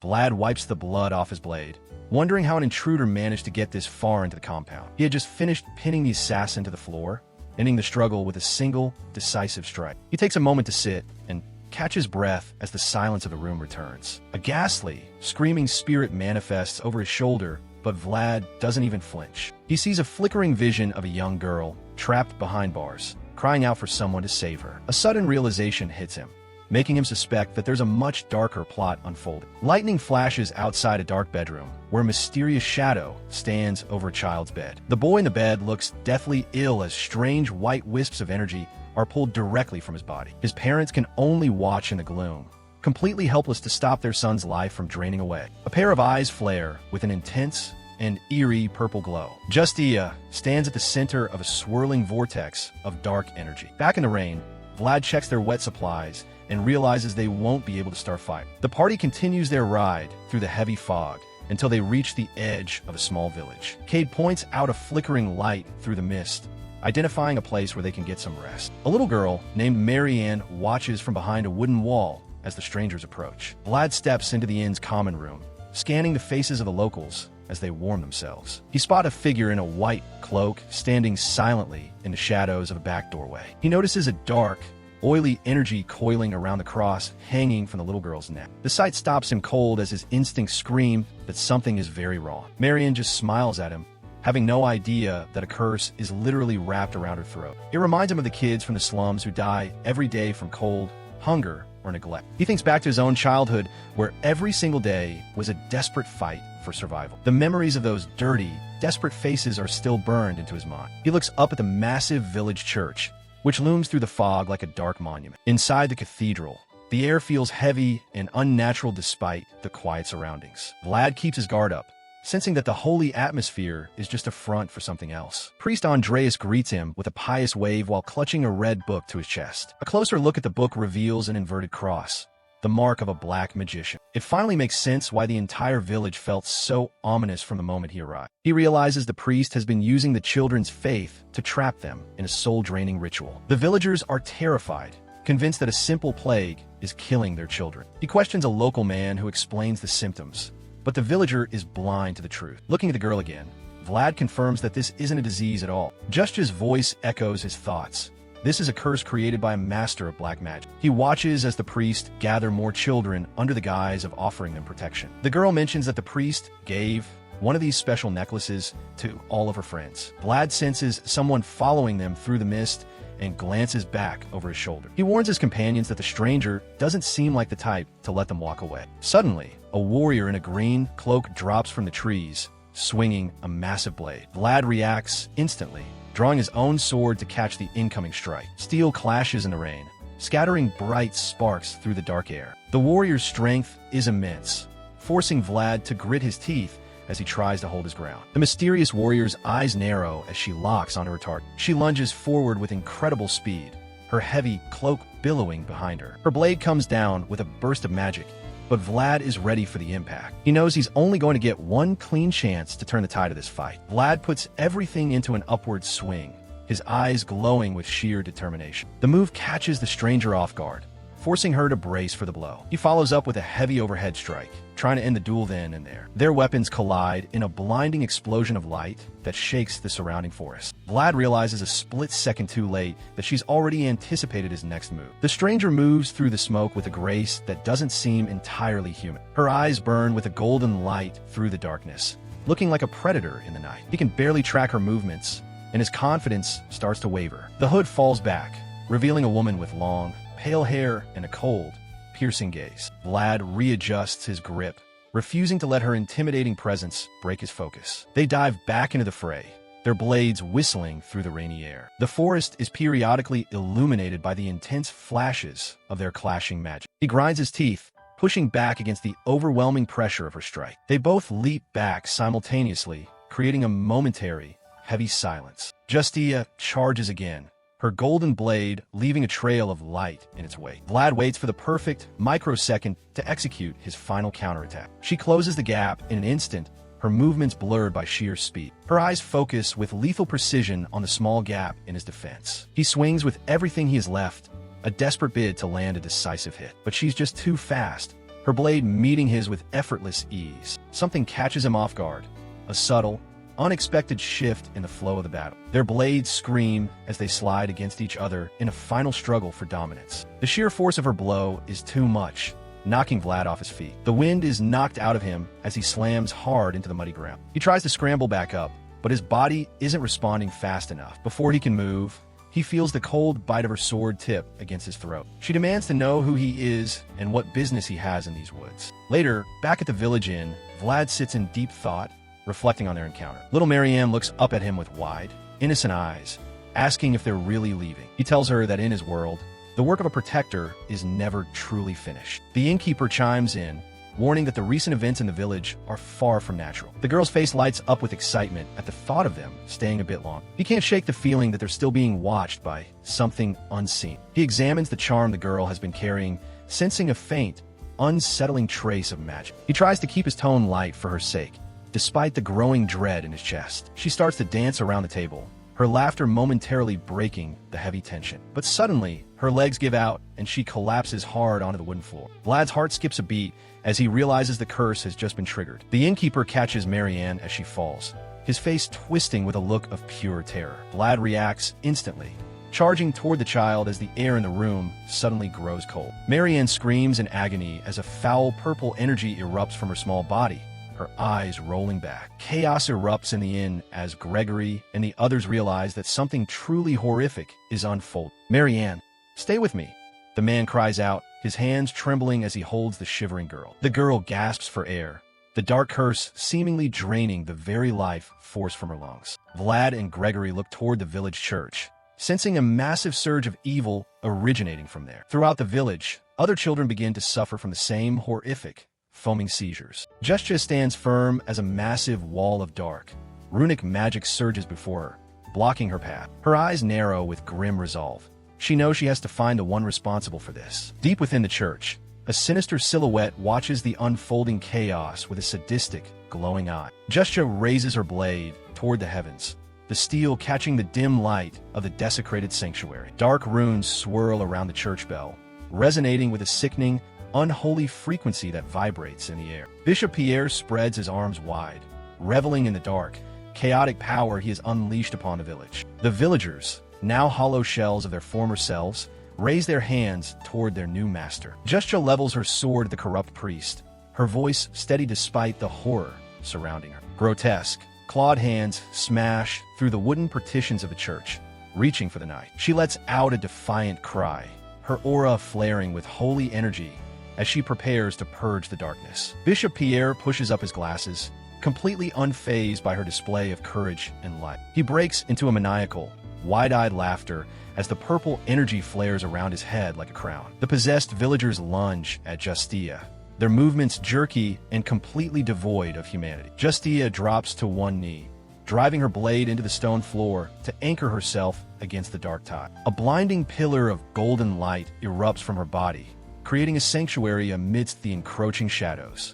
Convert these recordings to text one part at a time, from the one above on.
Vlad wipes the blood off his blade, wondering how an intruder managed to get this far into the compound. He had just finished pinning the assassin to the floor, ending the struggle with a single, decisive strike. He takes a moment to sit and catch his breath as the silence of the room returns. A ghastly, screaming spirit manifests over his shoulder, but Vlad doesn't even flinch. He sees a flickering vision of a young girl, trapped behind bars, crying out for someone to save her. A sudden realization hits him, making him suspect that there's a much darker plot unfolding. Lightning flashes outside a dark bedroom, where a mysterious shadow stands over a child's bed. The boy in the bed looks deathly ill as strange white wisps of energy are pulled directly from his body. His parents can only watch in the gloom, completely helpless to stop their son's life from draining away. A pair of eyes flare with an intense and eerie purple glow. Justia stands at the center of a swirling vortex of dark energy. Back in the rain, Vlad checks their wet supplies and realizes they won't be able to start fire. The party continues their ride through the heavy fog until they reach the edge of a small village. Cade points out a flickering light through the mist, identifying a place where they can get some rest. A little girl named Marianne watches from behind a wooden wall as the strangers approach. Vlad steps into the inn's common room, scanning the faces of the locals as they warm themselves. He spots a figure in a white cloak standing silently in the shadows of a back doorway. He notices a dark, oily energy coiling around the cross hanging from the little girl's neck. The sight stops him cold as his instincts scream that something is very wrong. Marianne just smiles at him, having no idea that a curse is literally wrapped around her throat. It reminds him of the kids from the slums who die every day from cold, hunger, or neglect. He thinks back to his own childhood, where every single day was a desperate fight for survival. The memories of those dirty, desperate faces are still burned into his mind. He looks up at the massive village church, which looms through the fog like a dark monument. Inside the cathedral, the air feels heavy and unnatural despite the quiet surroundings. Vlad keeps his guard up, sensing that the holy atmosphere is just a front for something else. Priest Andreas greets him with a pious wave while clutching a red book to his chest. A closer look at the book reveals an inverted cross, the mark of a black magician. It finally makes sense why the entire village felt so ominous from the moment he arrived. He realizes the priest has been using the children's faith to trap them in a soul-draining ritual. The villagers are terrified, convinced that a simple plague is killing their children. He questions a local man who explains the symptoms, but the villager is blind to the truth. Looking at the girl again, Vlad confirms that this isn't a disease at all. Justia's voice echoes his thoughts. This is a curse created by a master of black magic. He watches as the priest gather more children under the guise of offering them protection. The girl mentions that the priest gave one of these special necklaces to all of her friends. Vlad senses someone following them through the mist and glances back over his shoulder. He warns his companions that the stranger doesn't seem like the type to let them walk away. Suddenly, a warrior in a green cloak drops from the trees, swinging a massive blade. Vlad reacts instantly, drawing his own sword to catch the incoming strike. Steel clashes in the rain, scattering bright sparks through the dark air. The warrior's strength is immense, forcing Vlad to grit his teeth as he tries to hold his ground. The mysterious warrior's eyes narrow as she locks onto her target. She lunges forward with incredible speed, her heavy cloak billowing behind her. Her blade comes down with a burst of magic, but Vlad is ready for the impact. He knows he's only going to get one clean chance to turn the tide of this fight. Vlad puts everything into an upward swing, his eyes glowing with sheer determination. The move catches the stranger off guard, forcing her to brace for the blow. He follows up with a heavy overhead strike, trying to end the duel then and there. Their weapons collide in a blinding explosion of light that shakes the surrounding forest. Vlad realizes a split second too late that she's already anticipated his next move. The stranger moves through the smoke with a grace that doesn't seem entirely human. Her eyes burn with a golden light through the darkness, looking like a predator in the night. He can barely track her movements, and his confidence starts to waver. The hood falls back, revealing a woman with long, pale hair and a cold, piercing gaze. Vlad readjusts his grip, refusing to let her intimidating presence break his focus. They dive back into the fray, their blades whistling through the rainy air. The forest is periodically illuminated by the intense flashes of their clashing magic. He grinds his teeth, pushing back against the overwhelming pressure of her strike. They both leap back simultaneously, creating a momentary, heavy silence. Justia charges again, her golden blade leaving a trail of light in its wake. Vlad waits for the perfect microsecond to execute his final counterattack. She closes the gap in an instant, her movements blurred by sheer speed. Her eyes focus with lethal precision on the small gap in his defense. He swings with everything he has left, a desperate bid to land a decisive hit. But she's just too fast, her blade meeting his with effortless ease. Something catches him off guard, a subtle, unexpected shift in the flow of the battle. Their blades scream as they slide against each other in a final struggle for dominance. The sheer force of her blow is too much, knocking Vlad off his feet. The wind is knocked out of him as he slams hard into the muddy ground. He tries to scramble back up, but his body isn't responding fast enough. Before he can move, he feels the cold bite of her sword tip against his throat. She demands to know who he is and what business he has in these woods. Later, back at the village inn, Vlad sits in deep thought, reflecting on their encounter. Little Marianne looks up at him with wide, innocent eyes, asking if they're really leaving. He tells her that in his world, the work of a protector is never truly finished. The innkeeper chimes in, warning that the recent events in the village are far from natural. The girl's face lights up with excitement at the thought of them staying a bit long. He can't shake the feeling that they're still being watched by something unseen. He examines the charm the girl has been carrying, sensing a faint, unsettling trace of magic. He tries to keep his tone light for her sake, despite the growing dread in his chest. She starts to dance around the table, her laughter momentarily breaking the heavy tension. But suddenly, her legs give out and she collapses hard onto the wooden floor. Vlad's heart skips a beat as he realizes the curse has just been triggered. The innkeeper catches Marianne as she falls, his face twisting with a look of pure terror. Vlad reacts instantly, charging toward the child as the air in the room suddenly grows cold. Marianne screams in agony as a foul purple energy erupts from her small body, her eyes rolling back. Chaos erupts in the inn as Gregory and the others realize that something truly horrific is unfolding. "Marianne, stay with me," the man cries out, his hands trembling as he holds the shivering girl. The girl gasps for air, the dark curse seemingly draining the very life force from her lungs. Vlad and Gregory look toward the village church, sensing a massive surge of evil originating from there. Throughout the village, other children begin to suffer from the same horrific, foaming seizures. Justia stands firm as a massive wall of dark. Runic magic surges before her, blocking her path. Her eyes narrow with grim resolve. She knows she has to find the one responsible for this. Deep within the church, a sinister silhouette watches the unfolding chaos with a sadistic, glowing eye. Justia raises her blade toward the heavens, the steel catching the dim light of the desecrated sanctuary. Dark runes swirl around the church bell, resonating with a sickening, unholy frequency that vibrates in the air. Bishop Pierre spreads his arms wide, reveling in the dark, chaotic power he has unleashed upon the village. The villagers, now hollow shells of their former selves, raise their hands toward their new master. Justia levels her sword at the corrupt priest, her voice steady despite the horror surrounding her. Grotesque, clawed hands smash through the wooden partitions of the church, reaching for the knight. She lets out a defiant cry, her aura flaring with holy energy as she prepares to purge the darkness. Bishop Pierre pushes up his glasses, completely unfazed by her display of courage and light. He breaks into a maniacal, wide-eyed laughter as the purple energy flares around his head like a crown. The possessed villagers lunge at Justia, their movements jerky and completely devoid of humanity. Justia drops to one knee, driving her blade into the stone floor to anchor herself against the dark tide. A blinding pillar of golden light erupts from her body, creating a sanctuary amidst the encroaching shadows.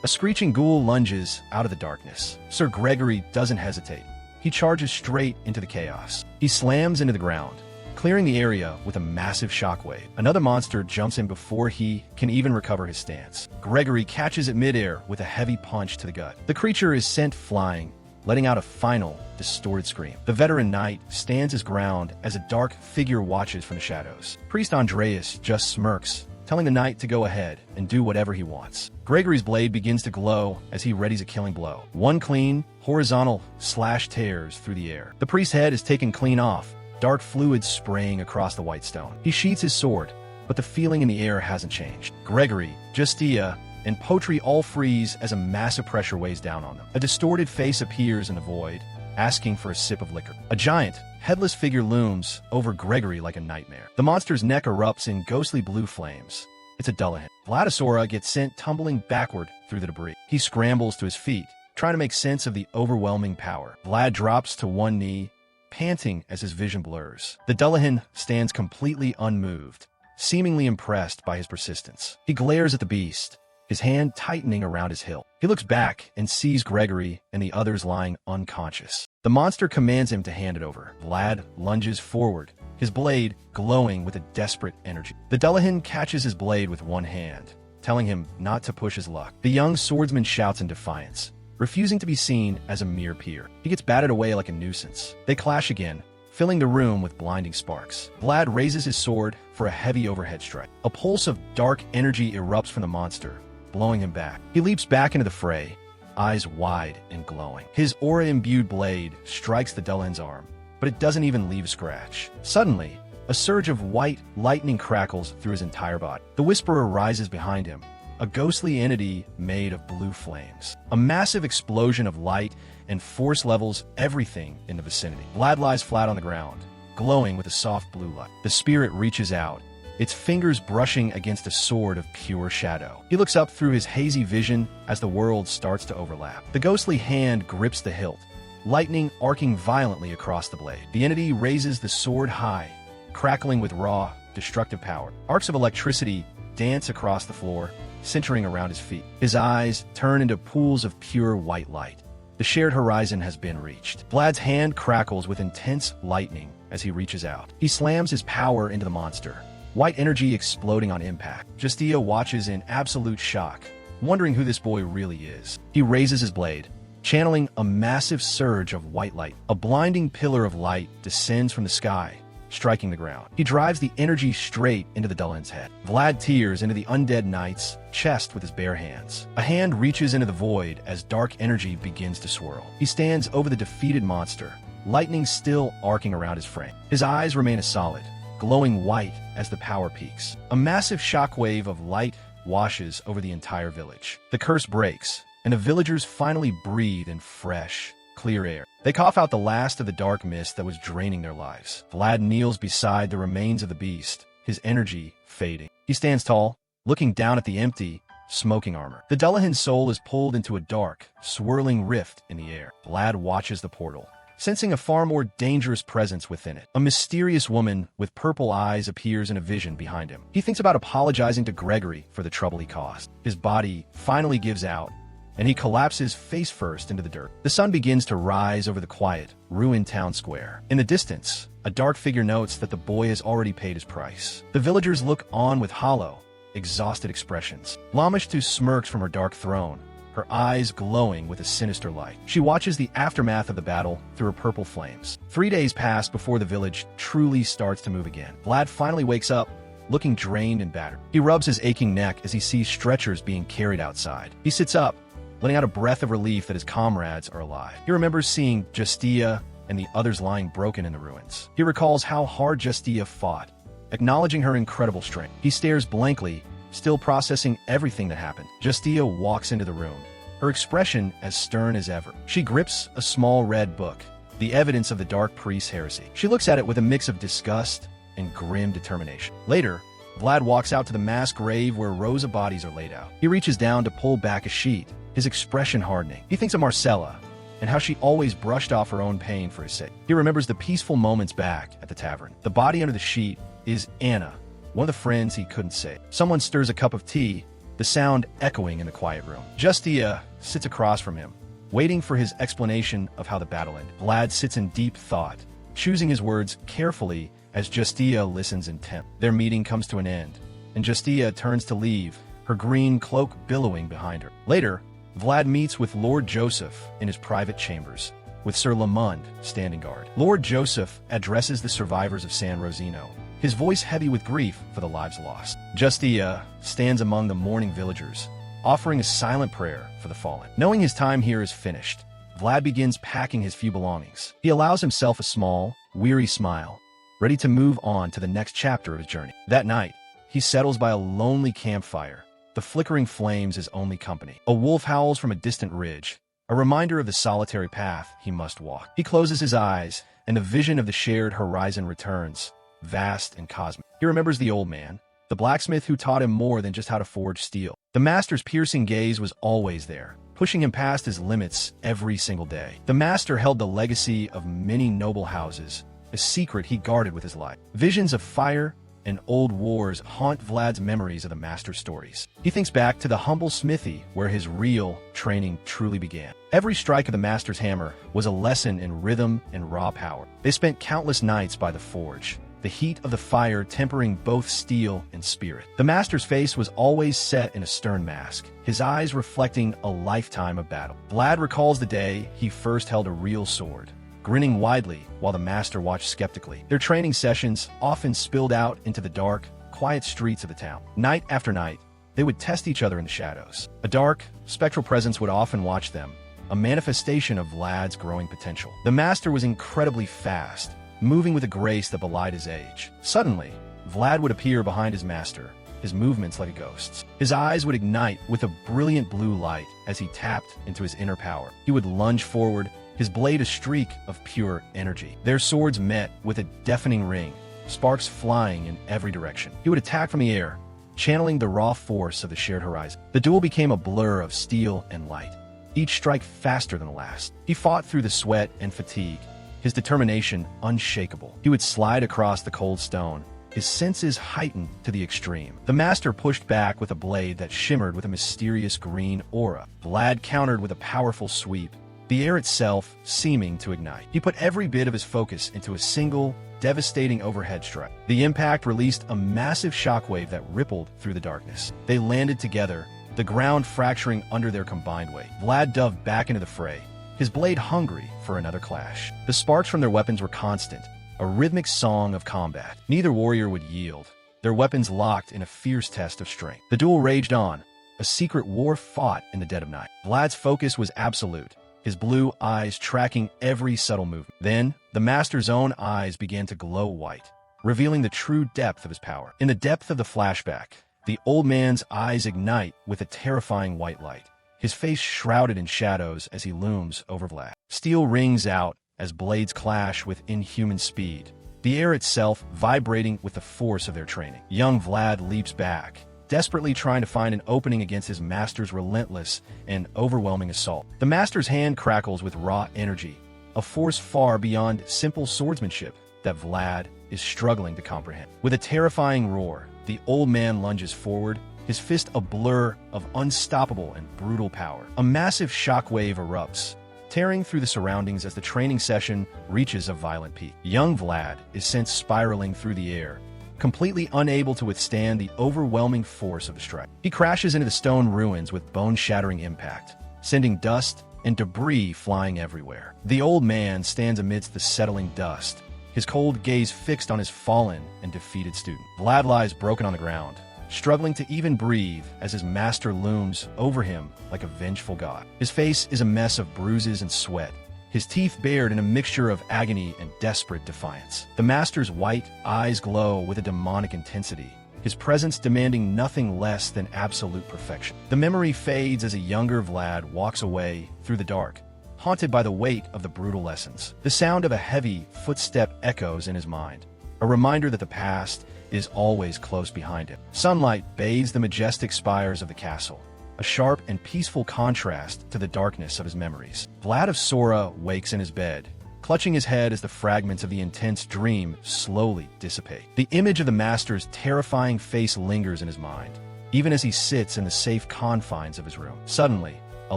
A screeching ghoul lunges out of the darkness. Sir Gregory doesn't hesitate. He charges straight into the chaos. He slams into the ground, clearing the area with a massive shockwave. Another monster jumps in before he can even recover his stance. Gregory catches it midair with a heavy punch to the gut. The creature is sent flying, letting out a final, distorted scream. The veteran knight stands his ground as a dark figure watches from the shadows. Priest Andreas just smirks, telling the knight to go ahead and do whatever he wants. Gregory's blade begins to glow as he readies a killing blow. One clean, horizontal slash tears through the air. The priest's head is taken clean off, dark fluid spraying across the white stone. He sheathes his sword, but the feeling in the air hasn't changed. Gregory, Justia, and Potri all freeze as a massive pressure weighs down on them. A distorted face appears in the void, asking for a sip of liquor. A giant, headless figure looms over Gregory like a nightmare. The monster's neck erupts in ghostly blue flames. It's a Dullahan. Vladisora gets sent tumbling backward through the debris. He scrambles to his feet, trying to make sense of the overwhelming power. Vlad drops to one knee, panting as his vision blurs. The Dullahan stands completely unmoved, seemingly impressed by his persistence. He glares at the beast, his hand tightening around his hilt. He looks back and sees Gregory and the others lying unconscious. The monster commands him to hand it over. Vlad lunges forward, his blade glowing with a desperate energy. The Dullahan catches his blade with one hand, telling him not to push his luck. The young swordsman shouts in defiance, refusing to be seen as a mere peer. He gets batted away like a nuisance. They clash again, filling the room with blinding sparks. Vlad raises his sword for a heavy overhead strike. A pulse of dark energy erupts from the monster, blowing him back. He leaps back into the fray, eyes wide and glowing. His aura-imbued blade strikes the Dullahan's arm, but it doesn't even leave a scratch. Suddenly, a surge of white lightning crackles through his entire body. The Whisperer rises behind him, a ghostly entity made of blue flames. A massive explosion of light and force levels everything in the vicinity. Vlad lies flat on the ground, glowing with a soft blue light. The spirit reaches out, its fingers brushing against a sword of pure shadow. He looks up through his hazy vision as the world starts to overlap. The ghostly hand grips the hilt, lightning arcing violently across the blade. The entity raises the sword high, crackling with raw, destructive power. Arcs of electricity dance across the floor, centering around his feet. His eyes turn into pools of pure white light. The shared horizon has been reached. Vlad's hand crackles with intense lightning as he reaches out. He slams his power into the monster, white energy exploding on impact. Justia watches in absolute shock, wondering who this boy really is. He raises his blade, channeling a massive surge of white light. A blinding pillar of light descends from the sky, striking the ground. He drives the energy straight into the Dullahan's head. Vlad tears into the undead knight's chest with his bare hands. A hand reaches into the void as dark energy begins to swirl. He stands over the defeated monster, lightning still arcing around his frame. His eyes remain a solid, glowing white as the power peaks. A massive shockwave of light washes over the entire village. The curse breaks, and the villagers finally breathe in fresh, clear air. They cough out the last of the dark mist that was draining their lives. Vlad kneels beside the remains of the beast, his energy fading. He stands tall, looking down at the empty, smoking armor. The Dullahan's soul is pulled into a dark, swirling rift in the air. Vlad watches the portal, sensing a far more dangerous presence within it. A mysterious woman with purple eyes appears in a vision behind him. He thinks about apologizing to Gregory for the trouble he caused. His body finally gives out, and he collapses face first into the dirt. The sun begins to rise over the quiet, ruined town square. In the distance, a dark figure notes that the boy has already paid his price. The villagers look on with hollow, exhausted expressions. Lamishtu smirks from her dark throne, her eyes glowing with a sinister light. She watches the aftermath of the battle through her purple flames. 3 days pass before the village truly starts to move again. Vlad finally wakes up, looking drained and battered. He rubs his aching neck as he sees stretchers being carried outside. He sits up, letting out a breath of relief that his comrades are alive. He remembers seeing Justia and the others lying broken in the ruins. He recalls how hard Justia fought, acknowledging her incredible strength. He stares blankly, still processing everything that happened. Justia walks into the room, her expression as stern as ever. She grips a small red book, the evidence of the Dark Priest's heresy. She looks at it with a mix of disgust and grim determination. Later, Vlad walks out to the mass grave where rows of bodies are laid out. He reaches down to pull back a sheet, his expression hardening. He thinks of Marcella and how she always brushed off her own pain for his sake. He remembers the peaceful moments back at the tavern. The body under the sheet is Anna, one of the friends he couldn't save. Someone stirs a cup of tea, the sound echoing in the quiet room. Justia sits across from him, waiting for his explanation of how the battle ended. Vlad sits in deep thought, choosing his words carefully as Justia listens intent. Their meeting comes to an end, and Justia turns to leave, her green cloak billowing behind her. Later, Vlad meets with Lord Joseph in his private chambers, with Sir Lamond standing guard. Lord Joseph addresses the survivors of San Rosino, his voice heavy with grief for the lives lost. Justia stands among the mourning villagers, offering a silent prayer for the fallen. Knowing his time here is finished, Vlad begins packing his few belongings. He allows himself a small, weary smile, ready to move on to the next chapter of his journey. That night, he settles by a lonely campfire, the flickering flames his only company. A wolf howls from a distant ridge, a reminder of the solitary path he must walk. He closes his eyes, and the vision of the shared horizon returns, vast and cosmic. He remembers the old man, the blacksmith who taught him more than just how to forge steel. The master's piercing gaze was always there, pushing him past his limits every single day. The master held the legacy of many noble houses, a secret he guarded with his life. Visions of fire and old wars haunt Vlad's memories of the master's stories. He thinks back to the humble smithy where his real training truly began. Every strike of the master's hammer was a lesson in rhythm and raw power. They spent countless nights by the forge, the heat of the fire tempering both steel and spirit. The master's face was always set in a stern mask, his eyes reflecting a lifetime of battle. Vlad recalls the day he first held a real sword, grinning widely while the master watched skeptically. Their training sessions often spilled out into the dark, quiet streets of the town. Night after night, they would test each other in the shadows. A dark, spectral presence would often watch them, a manifestation of Vlad's growing potential. The master was incredibly fast, moving with a grace that belied his age. Suddenly, Vlad would appear behind his master, his movements like a ghost's. His eyes would ignite with a brilliant blue light as he tapped into his inner power. He would lunge forward, his blade a streak of pure energy. Their swords met with a deafening ring, sparks flying in every direction. He would attack from the air, channeling the raw force of the shared horizon. The duel became a blur of steel and light, each strike faster than the last. He fought through the sweat and fatigue, his determination unshakable. He would slide across the cold stone, his senses heightened to the extreme. The master pushed back with a blade that shimmered with a mysterious green aura. Vlad countered with a powerful sweep, the air itself seeming to ignite. He put every bit of his focus into a single, devastating overhead strike. The impact released a massive shockwave that rippled through the darkness. They landed together, the ground fracturing under their combined weight. Vlad dove back into the fray, his blade hungry for another clash. The sparks from their weapons were constant, a rhythmic song of combat. Neither warrior would yield, their weapons locked in a fierce test of strength. The duel raged on, a secret war fought in the dead of night. Vlad's focus was absolute, his blue eyes tracking every subtle movement. Then, the master's own eyes began to glow white, revealing the true depth of his power. In the depth of the flashback, the old man's eyes ignite with a terrifying white light, his face shrouded in shadows as he looms over Vlad. Steel rings out as blades clash with inhuman speed, the air itself vibrating with the force of their training. Young Vlad leaps back, desperately trying to find an opening against his master's relentless and overwhelming assault. The master's hand crackles with raw energy, a force far beyond simple swordsmanship that Vlad is struggling to comprehend. With a terrifying roar, the old man lunges forward, his fist a blur of unstoppable and brutal power. A massive shockwave erupts, tearing through the surroundings as the training session reaches a violent peak. Young Vlad is sent spiraling through the air, completely unable to withstand the overwhelming force of the strike. He crashes into the stone ruins with bone-shattering impact, sending dust and debris flying everywhere. The old man stands amidst the settling dust, his cold gaze fixed on his fallen and defeated student. Vlad lies broken on the ground, struggling to even breathe as his master looms over him like a vengeful god. His face is a mess of bruises and sweat, his teeth bared in a mixture of agony and desperate defiance. The master's white eyes glow with a demonic intensity, his presence demanding nothing less than absolute perfection. The memory fades as a younger Vlad walks away through the dark, haunted by the weight of the brutal lessons. The sound of a heavy footstep echoes in his mind, a reminder that the past is always close behind him. Sunlight bathes the majestic spires of the castle, a sharp and peaceful contrast to the darkness of his memories. Vlad of Sora wakes in his bed, clutching his head as the fragments of the intense dream slowly dissipate. The image of the master's terrifying face lingers in his mind, even as he sits in the safe confines of his room. Suddenly, a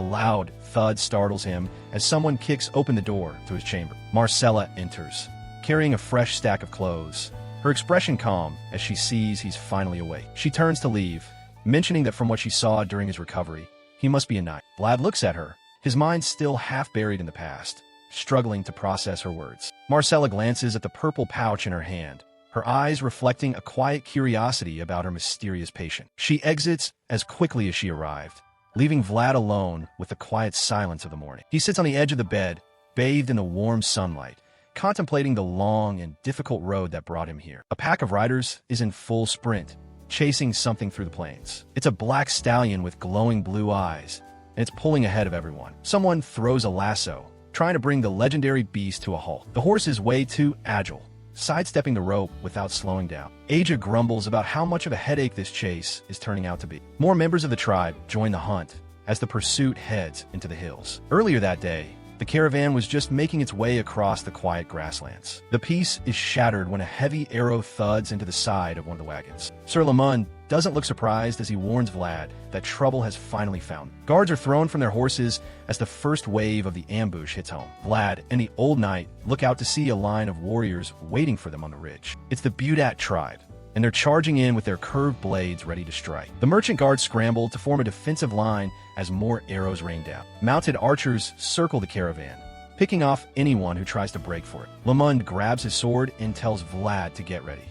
loud thud startles him as someone kicks open the door to his chamber. Marcella enters, carrying a fresh stack of clothes, her expression calm as she sees he's finally awake. She turns to leave, mentioning that from what she saw during his recovery, he must be a knight. Vlad looks at her, his mind still half buried in the past, struggling to process her words. Marcella glances at the purple pouch in her hand, her eyes reflecting a quiet curiosity about her mysterious patient. She exits as quickly as she arrived, leaving Vlad alone with the quiet silence of the morning. He sits on the edge of the bed, bathed in the warm sunlight, contemplating the long and difficult road that brought him here. A pack of riders is in full sprint, chasing something through the plains. It's a black stallion with glowing blue eyes, and it's pulling ahead of everyone. Someone throws a lasso, trying to bring the legendary beast to a halt. The horse is way too agile, sidestepping the rope without slowing down. Aja grumbles about how much of a headache this chase is turning out to be. More members of the tribe join the hunt as the pursuit heads into the hills. Earlier that day, the caravan was just making its way across the quiet grasslands. The peace is shattered when a heavy arrow thuds into the side of one of the wagons. Sir Lamund doesn't look surprised as he warns Vlad that trouble has finally found him. Guards are thrown from their horses as the first wave of the ambush hits home. Vlad and the old knight look out to see a line of warriors waiting for them on the ridge. It's the Budat tribe, and they're charging in with their curved blades ready to strike. The merchant guards scramble to form a defensive line as more arrows rain down. Mounted archers circle the caravan, picking off anyone who tries to break for it. Lamund grabs his sword and tells Vlad to get ready.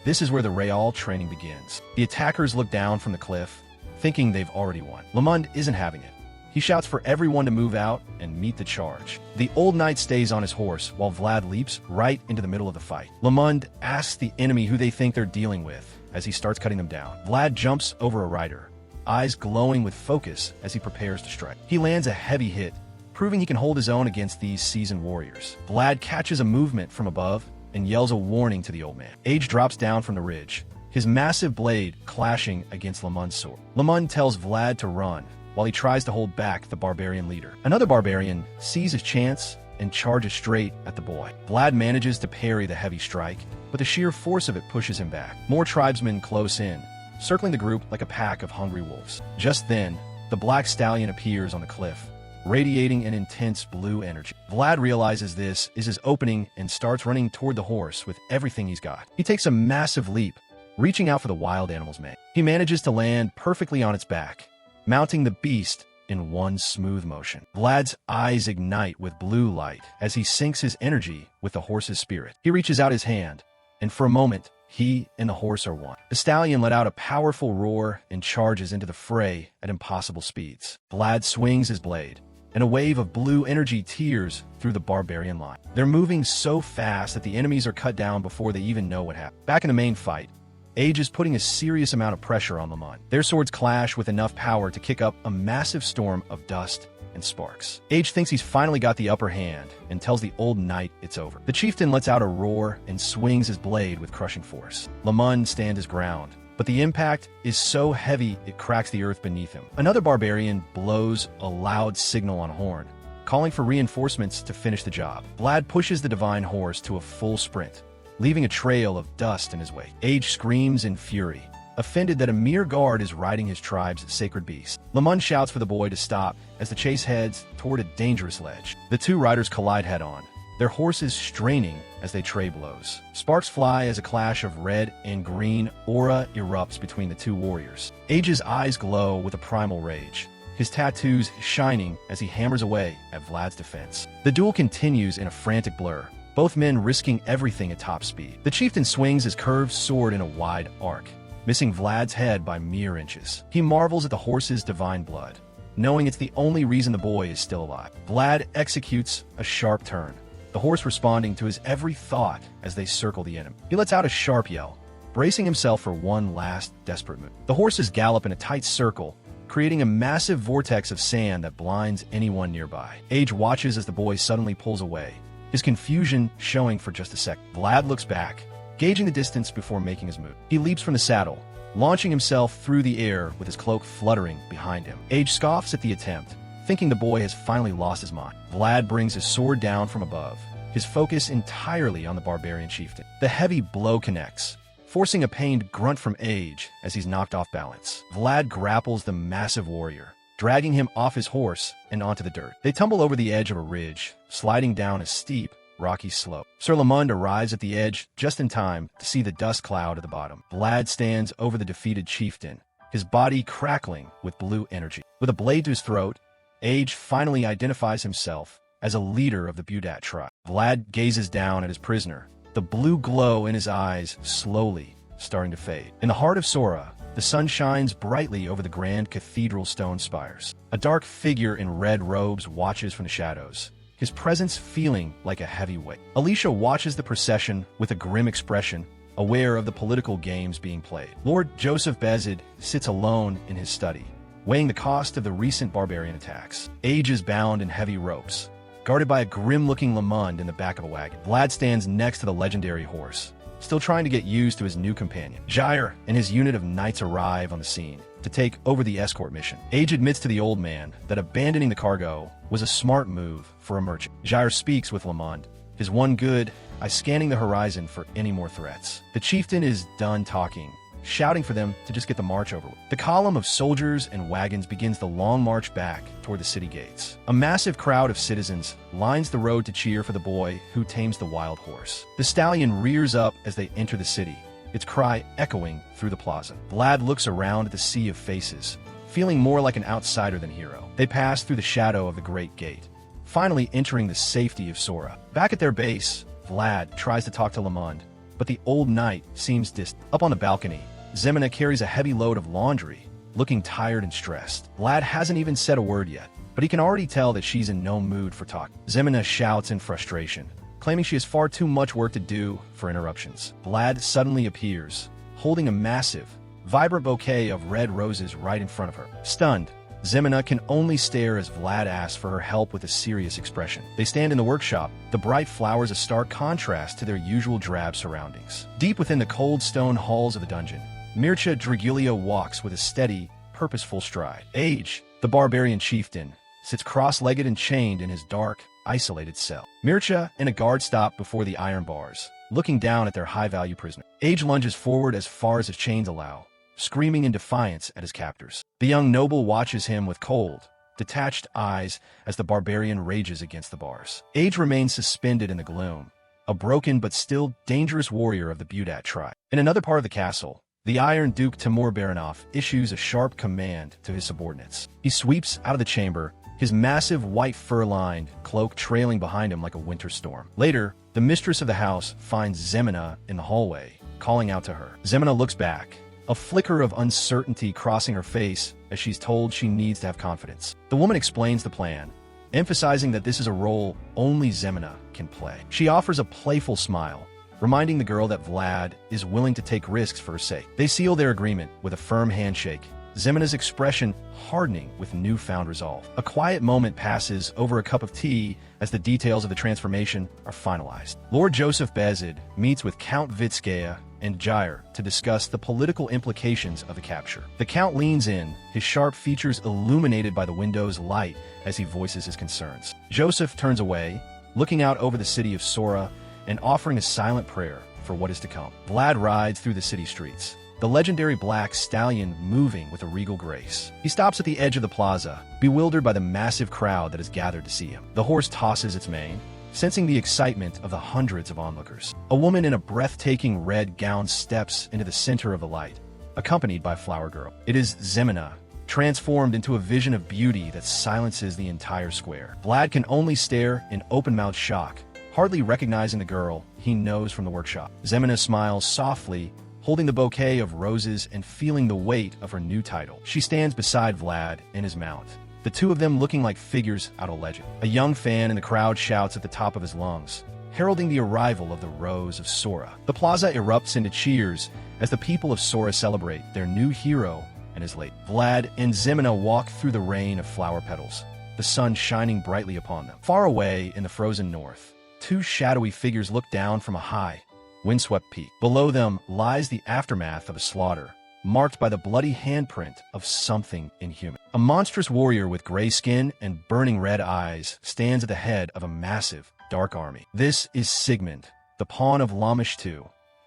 This is where the Real training begins. The attackers look down from the cliff, thinking they've already won. Lamund isn't having it. He shouts for everyone to move out and meet the charge. The old knight stays on his horse while Vlad leaps right into the middle of the fight. Lamund asks the enemy who they think they're dealing with as he starts cutting them down. Vlad jumps over a rider, eyes glowing with focus as he prepares to strike. He lands a heavy hit, proving he can hold his own against these seasoned warriors. Vlad catches a movement from above and yells a warning to the old man. Age drops down from the ridge, his massive blade clashing against Lamund's sword. Lamund tells Vlad to run while he tries to hold back the barbarian leader. Another barbarian sees his chance and charges straight at the boy. Vlad manages to parry the heavy strike, but the sheer force of it pushes him back. More tribesmen close in, circling the group like a pack of hungry wolves. Just then, the black stallion appears on the cliff, radiating an intense blue energy. Vlad realizes this is his opening and starts running toward the horse with everything he's got. He takes a massive leap, reaching out for the wild animal's mane. He manages to land perfectly on its back, mounting the beast in one smooth motion. Vlad's eyes ignite with blue light as he syncs his energy with the horse's spirit. He reaches out his hand, and for a moment, he and the horse are one. The stallion let out a powerful roar and charges into the fray at impossible speeds. Vlad swings his blade, and a wave of blue energy tears through the barbarian line. They're moving so fast that the enemies are cut down before they even know what happened. Back in the main fight, Age is putting a serious amount of pressure on Lamund. Their swords clash with enough power to kick up a massive storm of dust and sparks. Age thinks he's finally got the upper hand and tells the old knight it's over. The chieftain lets out a roar and swings his blade with crushing force. Lamund stands his ground, but the impact is so heavy it cracks the earth beneath him. Another barbarian blows a loud signal on a horn, calling for reinforcements to finish the job. Vlad pushes the divine horse to a full sprint, leaving a trail of dust in his wake. Age screams in fury, offended that a mere guard is riding his tribe's sacred beast. Lamund shouts for the boy to stop as the chase heads toward a dangerous ledge. The two riders collide head-on, their horses straining as they trade blows. Sparks fly as a clash of red and green aura erupts between the two warriors. Age's eyes glow with a primal rage, his tattoos shining as he hammers away at Vlad's defense. The duel continues in a frantic blur, both men risking everything at top speed. The chieftain swings his curved sword in a wide arc, missing Vlad's head by mere inches. He marvels at the horse's divine blood, knowing it's the only reason the boy is still alive. Vlad executes a sharp turn, the horse responding to his every thought as they circle the enemy. He lets out a sharp yell, bracing himself for one last desperate move. The horses gallop in a tight circle, creating a massive vortex of sand that blinds anyone nearby. Age watches as the boy suddenly pulls away, his confusion showing for just a second. Vlad looks back, gauging the distance before making his move. He leaps from the saddle, launching himself through the air with his cloak fluttering behind him. Age scoffs at the attempt, thinking the boy has finally lost his mind. Vlad brings his sword down from above, his focus entirely on the barbarian chieftain. The heavy blow connects, forcing a pained grunt from Age as he's knocked off balance. Vlad grapples the massive warrior, dragging him off his horse and onto the dirt. They tumble over the edge of a ridge, sliding down a steep, rocky slope. Sir Lamond arrives at the edge just in time to see the dust cloud at the bottom. Vlad stands over the defeated chieftain, his body crackling with blue energy. With a blade to his throat, Age finally identifies himself as a leader of the Budat tribe. Vlad gazes down at his prisoner, the blue glow in his eyes slowly starting to fade. In the heart of Sora, the sun shines brightly over the grand cathedral stone spires. A dark figure in red robes watches from the shadows, his presence feeling like a heavy weight. Alicia watches the procession with a grim expression, aware of the political games being played. Lord Joseph Bezid sits alone in his study, weighing the cost of the recent barbarian attacks. Age is bound in heavy ropes, guarded by a grim-looking Lamond in the back of a wagon. Vlad stands next to the legendary horse, still trying to get used to his new companion. Jair and his unit of knights arrive on the scene to take over the escort mission. Age admits to the old man that abandoning the cargo was a smart move for a merchant. Jair speaks with Lamond, his one good eye scanning the horizon for any more threats. The chieftain is done talking, shouting for them to just get the march over with. The column of soldiers and wagons begins the long march back toward the city gates. A massive crowd of citizens lines the road to cheer for the boy who tames the wild horse. The stallion rears up as they enter the city, its cry echoing through the plaza. Vlad looks around at the sea of faces, feeling more like an outsider than hero. They pass through the shadow of the great gate, finally entering the safety of Sora. Back at their base, Vlad tries to talk to Lamond, but the old knight seems distant. Up on the balcony, Zemina carries a heavy load of laundry, looking tired and stressed. Vlad hasn't even said a word yet, but he can already tell that she's in no mood for talk. Zemina shouts in frustration, claiming she has far too much work to do for interruptions. Vlad suddenly appears, holding a massive, vibrant bouquet of red roses right in front of her. Stunned, Zemina can only stare as Vlad asks for her help with a serious expression. They stand in the workshop, the bright flowers a stark contrast to their usual drab surroundings. Deep within the cold stone halls of the dungeon, Mircea Dragulio walks with a steady, purposeful stride. Age, the barbarian chieftain, sits cross-legged and chained in his dark, isolated cell. Mircea and a guard stop before the iron bars, looking down at their high-value prisoner. Age lunges forward as far as his chains allow, screaming in defiance at his captors. The young noble watches him with cold, detached eyes as the barbarian rages against the bars. Age remains suspended in the gloom, a broken but still dangerous warrior of the Budat tribe. In another part of the castle, the Iron Duke Timur Baranov issues a sharp command to his subordinates. He sweeps out of the chamber, his massive white fur-lined cloak trailing behind him like a winter storm. Later, the mistress of the house finds Zemina in the hallway, calling out to her. Zemina looks back, a flicker of uncertainty crossing her face as she's told she needs to have confidence. The woman explains the plan, emphasizing that this is a role only Zemina can play. She offers a playful smile, reminding the girl that Vlad is willing to take risks for her sake. They seal their agreement with a firm handshake, Zemina's expression hardening with newfound resolve. A quiet moment passes over a cup of tea as the details of the transformation are finalized. Lord Joseph Bezid meets with Count Vitskaya and Jair to discuss the political implications of the capture. The Count leans in, his sharp features illuminated by the window's light as he voices his concerns. Joseph turns away, looking out over the city of Sora and offering a silent prayer for what is to come. Vlad rides through the city streets, the legendary black stallion moving with a regal grace. He stops at the edge of the plaza, bewildered by the massive crowd that has gathered to see him. The horse tosses its mane, sensing the excitement of the hundreds of onlookers. A woman in a breathtaking red gown steps into the center of the light, accompanied by a flower girl. It is Zemina, transformed into a vision of beauty that silences the entire square. Vlad can only stare in open-mouthed shock, hardly recognizing the girl he knows from the workshop. Zemina smiles softly, holding the bouquet of roses and feeling the weight of her new title. She stands beside Vlad and his mount, the two of them looking like figures out of legend. A young fan in the crowd shouts at the top of his lungs, heralding the arrival of the Rose of Sora. The plaza erupts into cheers as the people of Sora celebrate their new hero and his late. Vlad and Zemina walk through the rain of flower petals, the sun shining brightly upon them. Far away in the frozen north, two shadowy figures look down from a high, windswept peak. Below them lies the aftermath of a slaughter, marked by the bloody handprint of something inhuman. A monstrous warrior with gray skin and burning red eyes stands at the head of a massive, dark army. This is Sigmund, the pawn of Lamish II,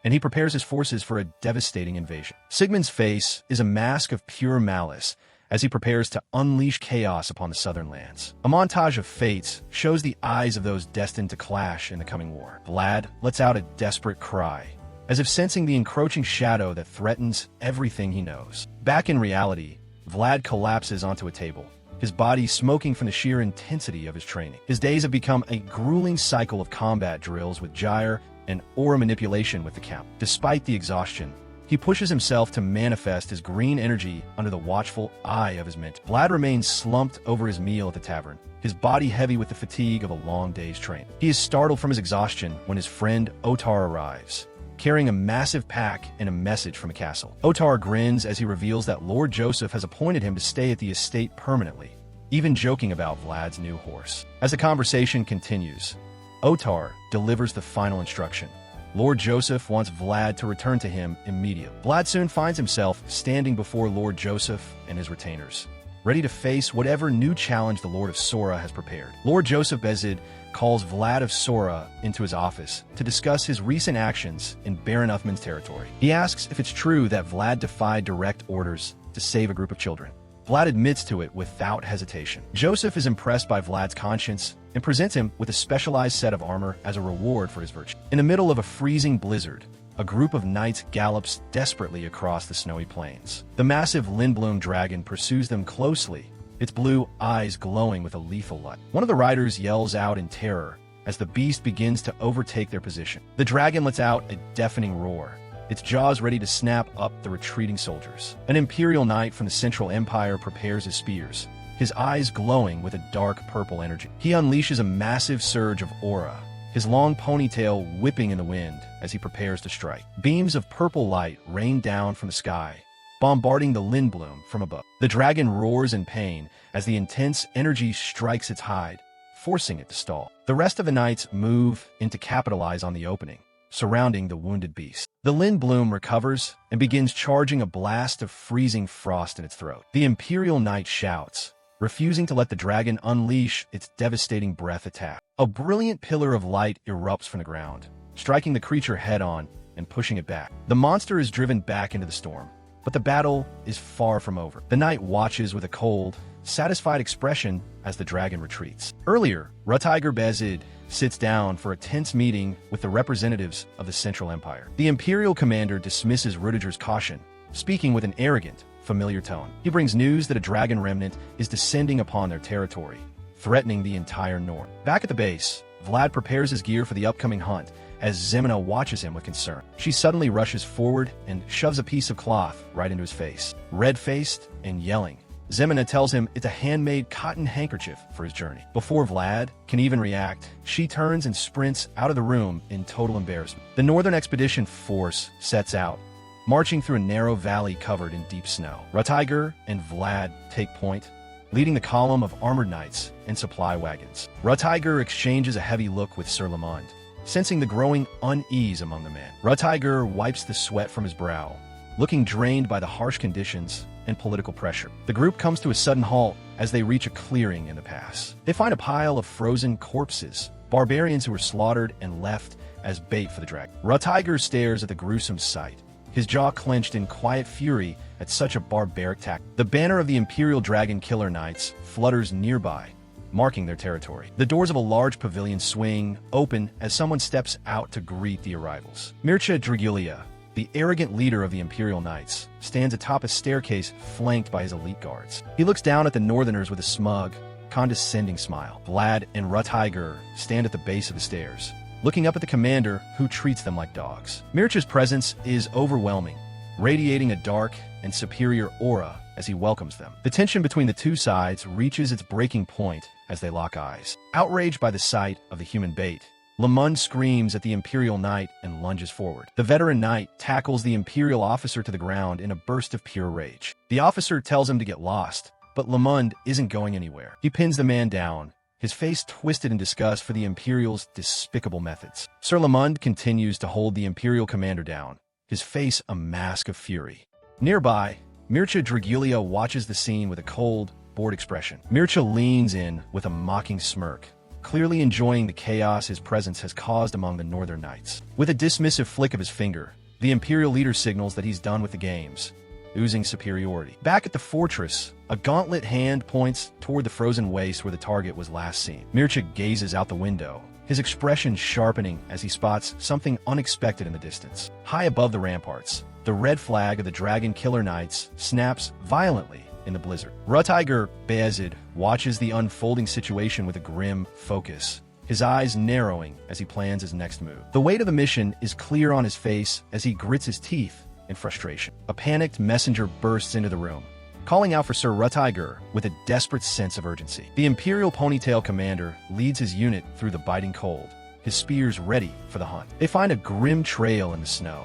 and he prepares his forces for a devastating invasion. Sigmund's face is a mask of pure malice as he prepares to unleash chaos upon the southern lands. A montage of fates shows the eyes of those destined to clash in the coming war. Vlad lets out a desperate cry, as if sensing the encroaching shadow that threatens everything he knows. Back in reality, Vlad collapses onto a table, his body smoking from the sheer intensity of his training. His days have become a grueling cycle of combat drills with gyre and aura manipulation with the count. Despite the exhaustion, he pushes himself to manifest his green energy under the watchful eye of his mentor. Vlad remains slumped over his meal at the tavern, his body heavy with the fatigue of a long day's training. He is startled from his exhaustion when his friend Otar arrives, carrying a massive pack and a message from a castle. Otar grins as he reveals that Lord Joseph has appointed him to stay at the estate permanently, even joking about Vlad's new horse. As the conversation continues, Otar delivers the final instruction. Lord Joseph wants Vlad to return to him immediately. Vlad soon finds himself standing before Lord Joseph and his retainers, ready to face whatever new challenge the Lord of Sora has prepared. Lord Joseph Bezid calls Vlad of Sora into his office to discuss his recent actions in Baron Uthman's territory. He asks if it's true that Vlad defied direct orders to save a group of children. Vlad admits to it without hesitation. Joseph is impressed by Vlad's conscience and presents him with a specialized set of armor as a reward for his virtue. In the middle of a freezing blizzard, a group of knights gallops desperately across the snowy plains. The massive Lindblom dragon pursues them closely, its blue eyes glowing with a lethal light. One of the riders yells out in terror as the beast begins to overtake their position. The dragon lets out a deafening roar, its jaws ready to snap up the retreating soldiers. An imperial knight from the Central Empire prepares his spears, his eyes glowing with a dark purple energy. He unleashes a massive surge of aura, his long ponytail whipping in the wind as he prepares to strike. Beams of purple light rain down from the sky, bombarding the Lindblom from above. The dragon roars in pain as the intense energy strikes its hide, forcing it to stall. The rest of the knights move in to capitalize on the opening, surrounding the wounded beast. The Lindblom recovers and begins charging a blast of freezing frost in its throat. The Imperial Knight shouts, refusing to let the dragon unleash its devastating breath attack. A brilliant pillar of light erupts from the ground, striking the creature head-on and pushing it back. The monster is driven back into the storm, but the battle is far from over. The knight watches with a cold, satisfied expression as the dragon retreats. Earlier, Rutiger Bezid sits down for a tense meeting with the representatives of the Central Empire. The Imperial commander dismisses Rudiger's caution, speaking with an arrogant, familiar tone. He brings news that a dragon remnant is descending upon their territory, threatening the entire north. Back at the base, Vlad prepares his gear for the upcoming hunt as Zemina watches him with concern. She suddenly rushes forward and shoves a piece of cloth right into his face. Red-faced and yelling, Zemina tells him it's a handmade cotton handkerchief for his journey. Before Vlad can even react, she turns and sprints out of the room in total embarrassment. The Northern Expedition Force sets out, marching through a narrow valley covered in deep snow. Rutiger and Vlad take point, leading the column of armored knights and supply wagons. Rutiger exchanges a heavy look with Sir Lamond, sensing the growing unease among the men. Rutiger wipes the sweat from his brow, looking drained by the harsh conditions and political pressure. The group comes to a sudden halt as they reach a clearing in the pass. They find a pile of frozen corpses, barbarians who were slaughtered and left as bait for the dragon. Rutiger stares at the gruesome sight, his jaw clenched in quiet fury at such a barbaric tactic. The banner of the Imperial Dragon Killer Knights flutters nearby, marking their territory. The doors of a large pavilion swing open as someone steps out to greet the arrivals. Mircea Drigulia, the arrogant leader of the Imperial Knights, stands atop a staircase flanked by his elite guards. He looks down at the Northerners with a smug, condescending smile. Vlad and Rutiger stand at the base of the stairs, looking up at the commander who treats them like dogs. Mircea's presence is overwhelming, radiating a dark and superior aura as he welcomes them. The tension between the two sides reaches its breaking point as they lock eyes. Outraged by the sight of the human bait, Lamond screams at the Imperial Knight and lunges forward. The veteran knight tackles the Imperial officer to the ground in a burst of pure rage. The officer tells him to get lost, but Lamond isn't going anywhere. He pins the man down, his face twisted in disgust for the Imperial's despicable methods. Sir Lamond continues to hold the Imperial commander down, his face a mask of fury. Nearby, Mircea Drigulia watches the scene with a cold, bored expression. Mircea leans in with a mocking smirk, clearly enjoying the chaos his presence has caused among the Northern Knights. With a dismissive flick of his finger, the Imperial leader signals that he's done with the games, oozing superiority. Back at the fortress, a gauntlet hand points toward the frozen waste where the target was last seen. Mircea gazes out the window, his expression sharpening as he spots something unexpected in the distance. High above the ramparts, the red flag of the Dragon Killer Knights snaps violently in the blizzard. Rutiger Bayezid watches the unfolding situation with a grim focus, his eyes narrowing as he plans his next move. The weight of the mission is clear on his face as he grits his teeth in frustration. A panicked messenger bursts into the room, calling out for Sir Rutiger with a desperate sense of urgency. The Imperial Ponytail commander leads his unit through the biting cold, his spears ready for the hunt. They find a grim trail in the snow,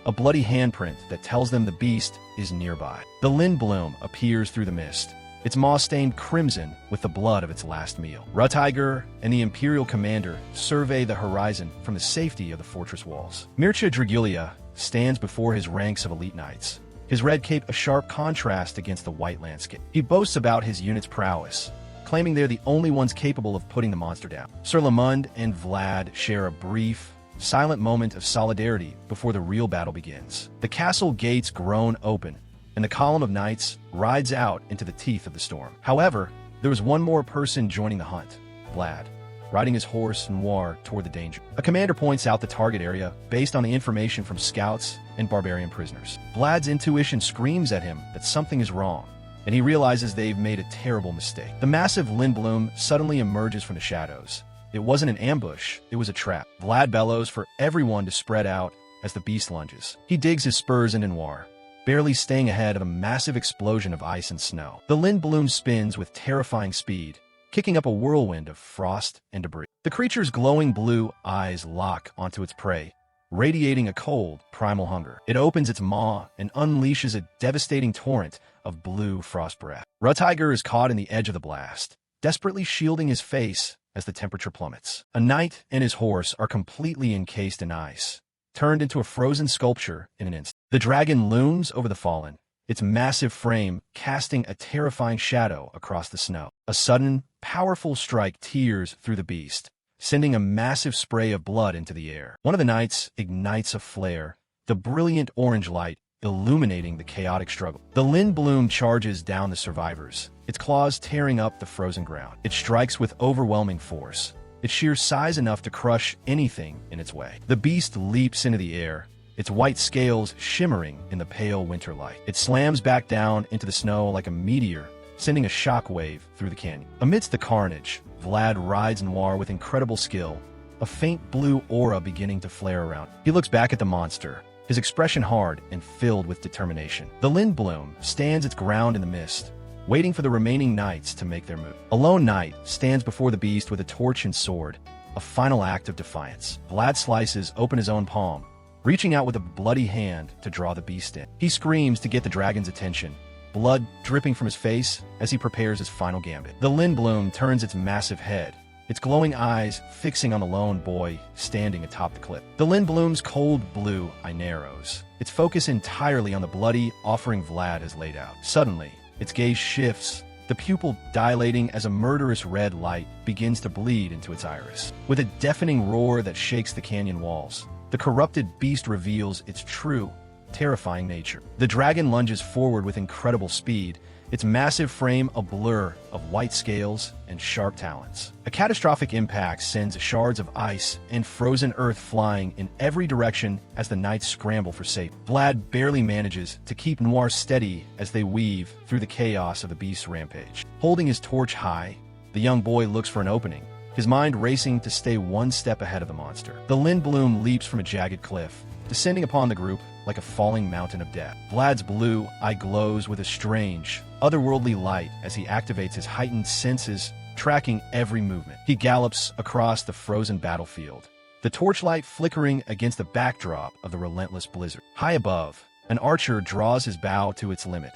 a bloody handprint that tells them the beast is nearby. The Lindblom appears through the mist, its maw stained crimson with the blood of its last meal. Rutiger and the Imperial commander survey the horizon from the safety of the fortress walls. Mircea Dragulia stands before his ranks of elite knights, his red cape a sharp contrast against the white landscape. He boasts about his unit's prowess, claiming they're the only ones capable of putting the monster down. Sir Lamund and Vlad share a brief, silent moment of solidarity before the real battle begins. The castle gates groan open, and the column of knights rides out into the teeth of the storm. However, there was one more person joining the hunt, Vlad, riding his horse Noir toward the danger. A commander points out the target area based on the information from scouts and barbarian prisoners. Vlad's intuition screams at him that something is wrong, and he realizes they've made a terrible mistake. The massive Lindblom suddenly emerges from the shadows. It wasn't an ambush, it was a trap. Vlad bellows for everyone to spread out as the beast lunges. He digs his spurs into Noir, barely staying ahead of a massive explosion of ice and snow. The Lindblom spins with terrifying speed, kicking up a whirlwind of frost and debris. The creature's glowing blue eyes lock onto its prey, radiating a cold, primal hunger. It opens its maw and unleashes a devastating torrent of blue frost breath. Rutiger is caught in the edge of the blast, desperately shielding his face as the temperature plummets. A knight and his horse are completely encased in ice, turned into a frozen sculpture in an instant. The dragon looms over the fallen, its massive frame casting a terrifying shadow across the snow. A sudden, powerful strike tears through the beast, sending a massive spray of blood into the air. One of the knights ignites a flare, the brilliant orange light illuminating the chaotic struggle. The Lindblom charges down the survivors, its claws tearing up the frozen ground. It strikes with overwhelming force, its sheer size enough to crush anything in its way. The beast leaps into the air, its white scales shimmering in the pale winter light. It slams back down into the snow like a meteor, sending a shockwave through the canyon. Amidst the carnage, Vlad rides Noir with incredible skill, a faint blue aura beginning to flare around. He looks back at the monster, his expression hard and filled with determination. The Lindblom stands its ground in the mist, waiting for the remaining knights to make their move. A lone knight stands before the beast with a torch and sword, a final act of defiance. Vlad slices open his own palm, reaching out with a bloody hand to draw the beast in. He screams to get the dragon's attention, blood dripping from his face as he prepares his final gambit. The Lindblom turns its massive head, its glowing eyes fixing on the lone boy standing atop the cliff. The Lindblom's cold blue eye narrows, its focus entirely on the bloody offering Vlad has laid out. Suddenly, its gaze shifts, the pupil dilating as a murderous red light begins to bleed into its iris. With a deafening roar that shakes the canyon walls, the corrupted beast reveals its true, terrifying nature. The dragon lunges forward with incredible speed, its massive frame a blur of white scales and sharp talons. A catastrophic impact sends shards of ice and frozen earth flying in every direction as the knights scramble for safety. Vlad barely manages to keep Noir steady as they weave through the chaos of the beast's rampage. Holding his torch high, the young boy looks for an opening, his mind racing to stay one step ahead of the monster. The Lindblom leaps from a jagged cliff, descending upon the group like a falling mountain of death. Vlad's blue eye glows with a strange, otherworldly light as he activates his heightened senses, tracking every movement. He gallops across the frozen battlefield, the torchlight flickering against the backdrop of the relentless blizzard. High above, an archer draws his bow to its limit,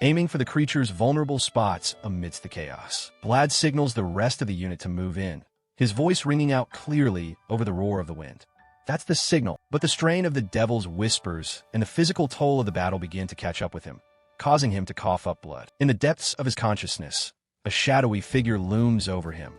aiming for the creature's vulnerable spots amidst the chaos. Vlad signals the rest of the unit to move in, his voice ringing out clearly over the roar of the wind. That's the signal, but the strain of the devil's whispers and the physical toll of the battle begin to catch up with him, causing him to cough up blood. In the depths of his consciousness, a shadowy figure looms over him,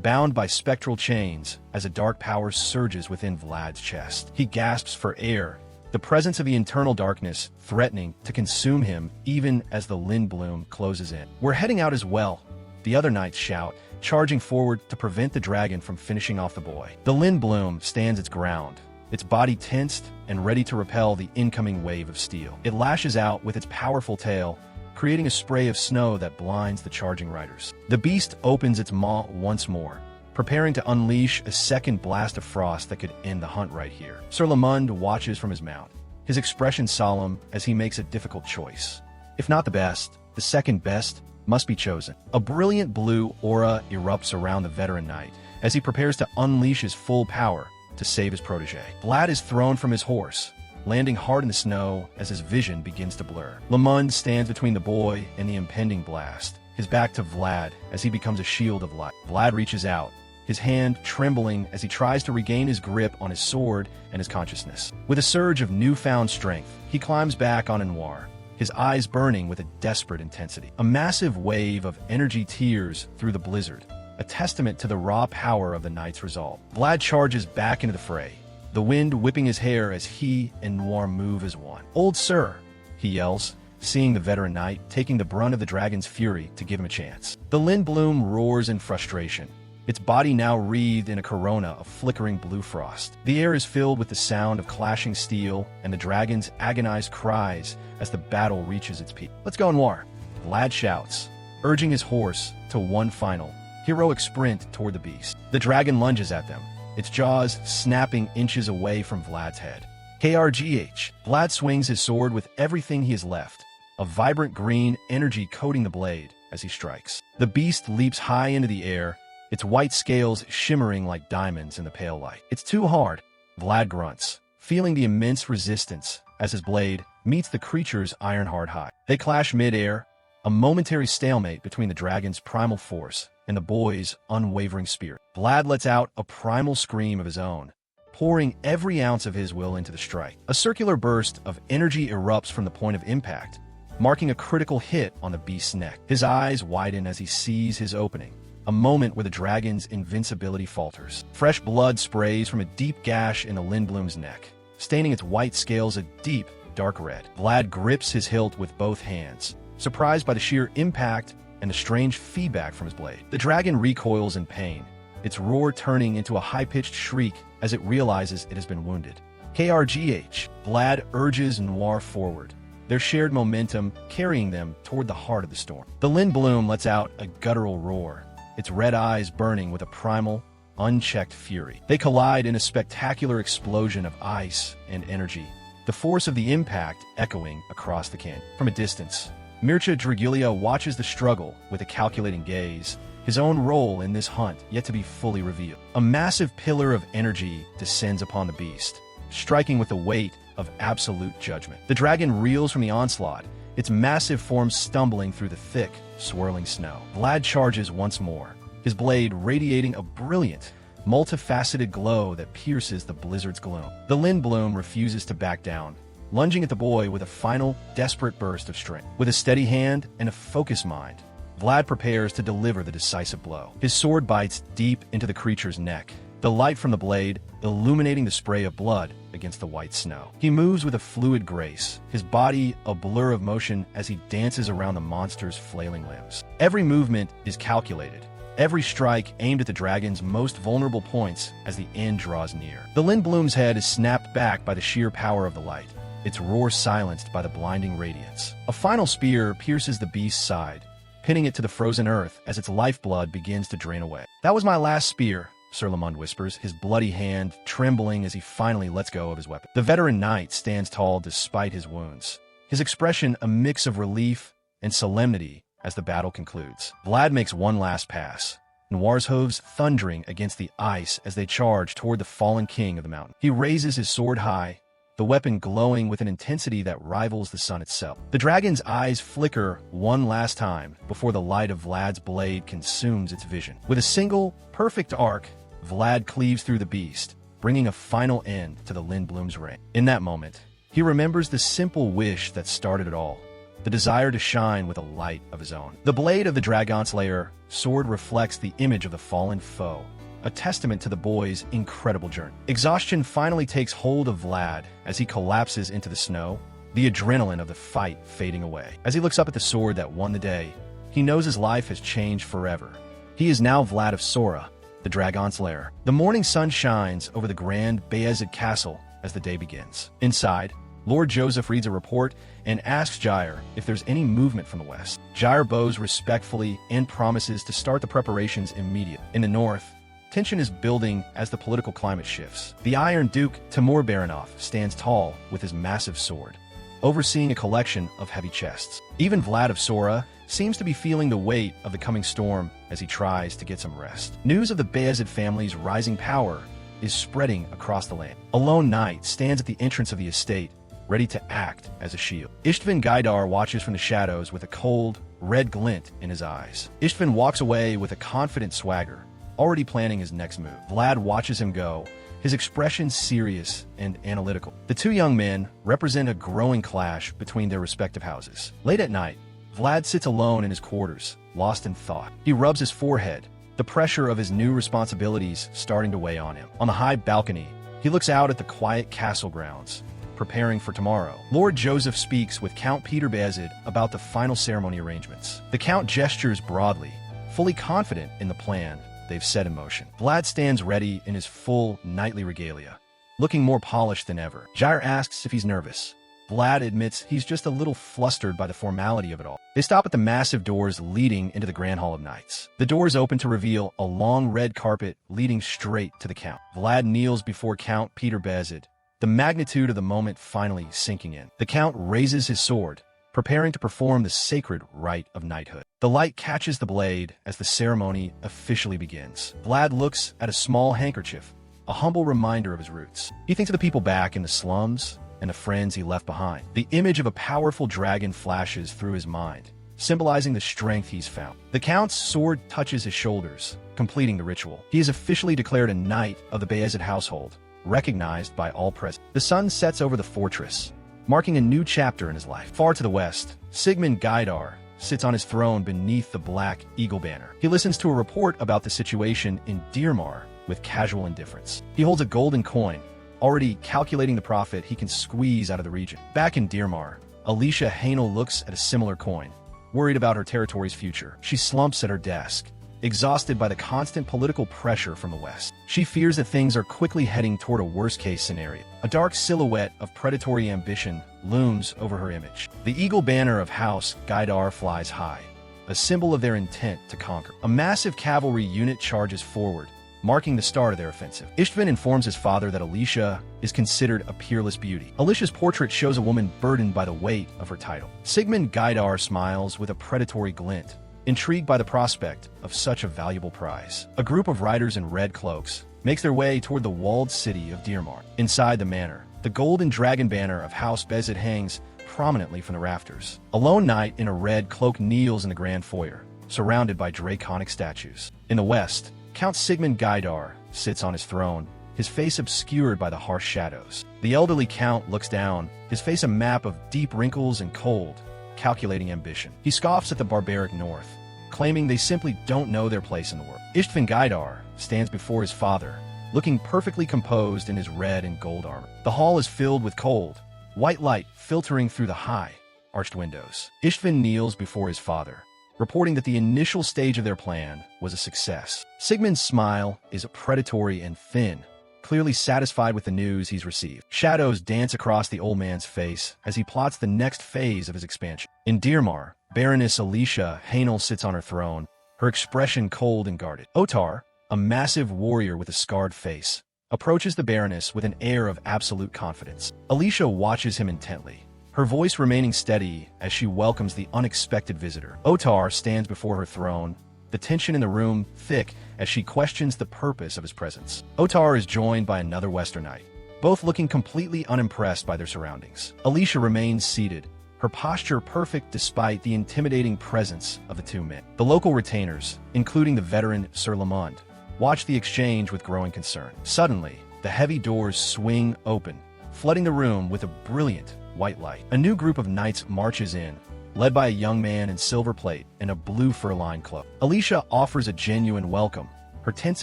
bound by spectral chains as a dark power surges within Vlad's chest. He gasps for air, the presence of the internal darkness threatening to consume him even as the Lindblum closes in. "We're heading out as well," the other knights shout, charging forward to prevent the dragon from finishing off the boy. The Lindblum stands its ground, its body tensed and ready to repel the incoming wave of steel. It lashes out with its powerful tail, creating a spray of snow that blinds the charging riders. The beast opens its maw once more, preparing to unleash a second blast of frost that could end the hunt right here. Sir Lamund watches from his mount, his expression solemn as he makes a difficult choice. If not the best, the second best must be chosen. A brilliant blue aura erupts around the veteran knight as he prepares to unleash his full power to save his protege. Vlad is thrown from his horse, landing hard in the snow as his vision begins to blur. Lamund stands between the boy and the impending blast, his back to Vlad as he becomes a shield of light. Vlad reaches out, his hand trembling as he tries to regain his grip on his sword and his consciousness. With a surge of newfound strength, he climbs back on Anwar, his eyes burning with a desperate intensity. A massive wave of energy tears through the blizzard, a testament to the raw power of the knight's resolve. Vlad charges back into the fray, the wind whipping his hair as he and Noir move as one. "Old sir," he yells, seeing the veteran knight taking the brunt of the dragon's fury to give him a chance. The Lindblum roars in frustration, its body now wreathed in a corona of flickering blue frost. The air is filled with the sound of clashing steel and the dragon's agonized cries as the battle reaches its peak. "Let's go, Noir," Vlad shouts, urging his horse to one final, heroic sprint toward the beast. The dragon lunges at them, its jaws snapping inches away from Vlad's head. KRGH. Vlad swings his sword with everything he has left, a vibrant green energy coating the blade as he strikes. The beast leaps high into the air, its white scales shimmering like diamonds in the pale light. "It's too hard," Vlad grunts, feeling the immense resistance as his blade meets the creature's iron-hard hide. They clash mid-air, a momentary stalemate between the dragon's primal force and the boy's unwavering spirit. Vlad lets out a primal scream of his own, pouring every ounce of his will into the strike. A circular burst of energy erupts from the point of impact, marking a critical hit on the beast's neck. His eyes widen as he sees his opening, a moment where the dragon's invincibility falters. Fresh blood sprays from a deep gash in the Lindblum's neck, staining its white scales a deep, dark red. Vlad grips his hilt with both hands, surprised by the sheer impact and the strange feedback from his blade. The dragon recoils in pain, its roar turning into a high-pitched shriek as it realizes it has been wounded. KRGH. Vlad urges Noir forward, their shared momentum carrying them toward the heart of the storm. The Lindblum lets out a guttural roar, its red eyes burning with a primal, unchecked fury. They collide in a spectacular explosion of ice and energy, the force of the impact echoing across the canyon. From a distance, Mircea Dragulya watches the struggle with a calculating gaze, his own role in this hunt yet to be fully revealed. A massive pillar of energy descends upon the beast, striking with the weight of absolute judgment. The dragon reels from the onslaught, its massive form stumbling through the thick, swirling snow. Vlad charges once more, his blade radiating a brilliant, multifaceted glow that pierces the blizzard's gloom. The Lindblum refuses to back down, lunging at the boy with a final, desperate burst of strength. With a steady hand and a focused mind, Vlad prepares to deliver the decisive blow. His sword bites deep into the creature's neck, the light from the blade illuminating the spray of blood against the white snow. He moves with a fluid grace, his body a blur of motion as he dances around the monster's flailing limbs. Every movement is calculated, every strike aimed at the dragon's most vulnerable points as the end draws near. The Lindblum's head is snapped back by the sheer power of the light, its roar silenced by the blinding radiance. A final spear pierces the beast's side, pinning it to the frozen earth as its lifeblood begins to drain away. "That was my last spear," Sir Lamund whispers, his bloody hand trembling as he finally lets go of his weapon. The veteran knight stands tall despite his wounds, his expression a mix of relief and solemnity as the battle concludes. Vlad makes one last pass, Noir's hooves thundering against the ice as they charge toward the fallen king of the mountain. He raises his sword high, the weapon glowing with an intensity that rivals the sun itself. The dragon's eyes flicker one last time before the light of Vlad's blade consumes its vision. With a single, perfect arc, Vlad cleaves through the beast, bringing a final end to the Lindblum's reign. In that moment, he remembers the simple wish that started it all, the desire to shine with a light of his own. The blade of the Dragon Slayer sword reflects the image of the fallen foe, a testament to the boy's incredible journey. Exhaustion finally takes hold of Vlad as he collapses into the snow, the adrenaline of the fight fading away. As he looks up at the sword that won the day, he knows his life has changed forever. He is now Vlad of Sora, the Dragon Slayer. The morning sun shines over the grand Bayezid castle as the day begins. Inside, Lord Joseph reads a report and asks Jair if there's any movement from the west. Jair bows respectfully and promises to start the preparations immediately. In the north, tension is building as the political climate shifts. The Iron Duke, Timur Baranov, stands tall with his massive sword, overseeing a collection of heavy chests. Even Vlad of Sora seems to be feeling the weight of the coming storm as he tries to get some rest. News of the Bayezid family's rising power is spreading across the land. A lone knight stands at the entrance of the estate, ready to act as a shield. Istvin Gaidar watches from the shadows with a cold, red glint in his eyes. Istvin walks away with a confident swagger, already planning his next move. Vlad watches him go, his expression serious and analytical. The two young men represent a growing clash between their respective houses. Late at night, Vlad sits alone in his quarters, lost in thought. He rubs his forehead, the pressure of his new responsibilities starting to weigh on him. On the high balcony, he looks out at the quiet castle grounds, preparing for tomorrow. Lord Joseph speaks with Count Peter Bayezid about the final ceremony arrangements. The Count gestures broadly, fully confident in the plan they've set in motion. Vlad stands ready in his full knightly regalia, looking more polished than ever. Jair asks if he's nervous. Vlad admits he's just a little flustered by the formality of it all. They stop at the massive doors leading into the Grand Hall of Knights. The doors open to reveal a long red carpet leading straight to the Count. Vlad kneels before Count Peter Bayezid, the magnitude of the moment finally sinking in. The Count raises his sword, preparing to perform the sacred rite of knighthood. The light catches the blade as the ceremony officially begins. Vlad looks at a small handkerchief, a humble reminder of his roots. He thinks of the people back in the slums and the friends he left behind. The image of a powerful dragon flashes through his mind, symbolizing the strength he's found. The Count's sword touches his shoulders, completing the ritual. He is officially declared a knight of the Bayezid household, recognized by all present. The sun sets over the fortress, marking a new chapter in his life. Far to the west, Sigmund Gaidar sits on his throne beneath the black eagle banner. He listens to a report about the situation in Dirmar with casual indifference. He holds a golden coin, already calculating the profit he can squeeze out of the region. Back in Dirmar, Alicia Hainel looks at a similar coin, worried about her territory's future. She slumps at her desk, exhausted by the constant political pressure from the west. She fears that things are quickly heading toward a worst-case scenario. A dark silhouette of predatory ambition looms over her image. The eagle banner of House Gaidar flies high, a symbol of their intent to conquer. A massive cavalry unit charges forward, marking the start of their offensive. Istvin informs his father that Alicia is considered a peerless beauty. Alicia's portrait shows a woman burdened by the weight of her title. Sigmund Gaidar smiles with a predatory glint, intrigued by the prospect of such a valuable prize. A group of riders in red cloaks makes their way toward the walled city of Dirmar. Inside the manor, the golden dragon banner of House Bayezid hangs prominently from the rafters. A lone knight in a red cloak kneels in the grand foyer, surrounded by draconic statues. In the west, Count Sigmund Gaidar sits on his throne, his face obscured by the harsh shadows. The elderly count looks down, his face a map of deep wrinkles and cold, calculating ambition. He scoffs at the barbaric north, claiming they simply don't know their place in the world. Istvin Gaidar stands before his father, looking perfectly composed in his red and gold armor. The hall is filled with cold, white light filtering through the high, arched windows. Istvin kneels before his father, reporting that the initial stage of their plan was a success. Sigmund's smile is predatory and thin, clearly satisfied with the news he's received. Shadows dance across the old man's face as he plots the next phase of his expansion. In Dirmar, Baroness Alicia Hainel sits on her throne, her expression cold and guarded. Otar, a massive warrior with a scarred face, approaches the Baroness with an air of absolute confidence. Alicia watches him intently, her voice remaining steady as she welcomes the unexpected visitor. Otar stands before her throne, the tension in the room thick as she questions the purpose of his presence. Otar is joined by another Western knight, both looking completely unimpressed by their surroundings. Alicia remains seated, her posture perfect despite the intimidating presence of the two men. The local retainers, including the veteran Sir Lamond, watch the exchange with growing concern. Suddenly, the heavy doors swing open, flooding the room with a brilliant white light. A new group of knights marches in, led by a young man in silver plate and a blue fur-lined cloak. Alicia offers a genuine welcome, her tense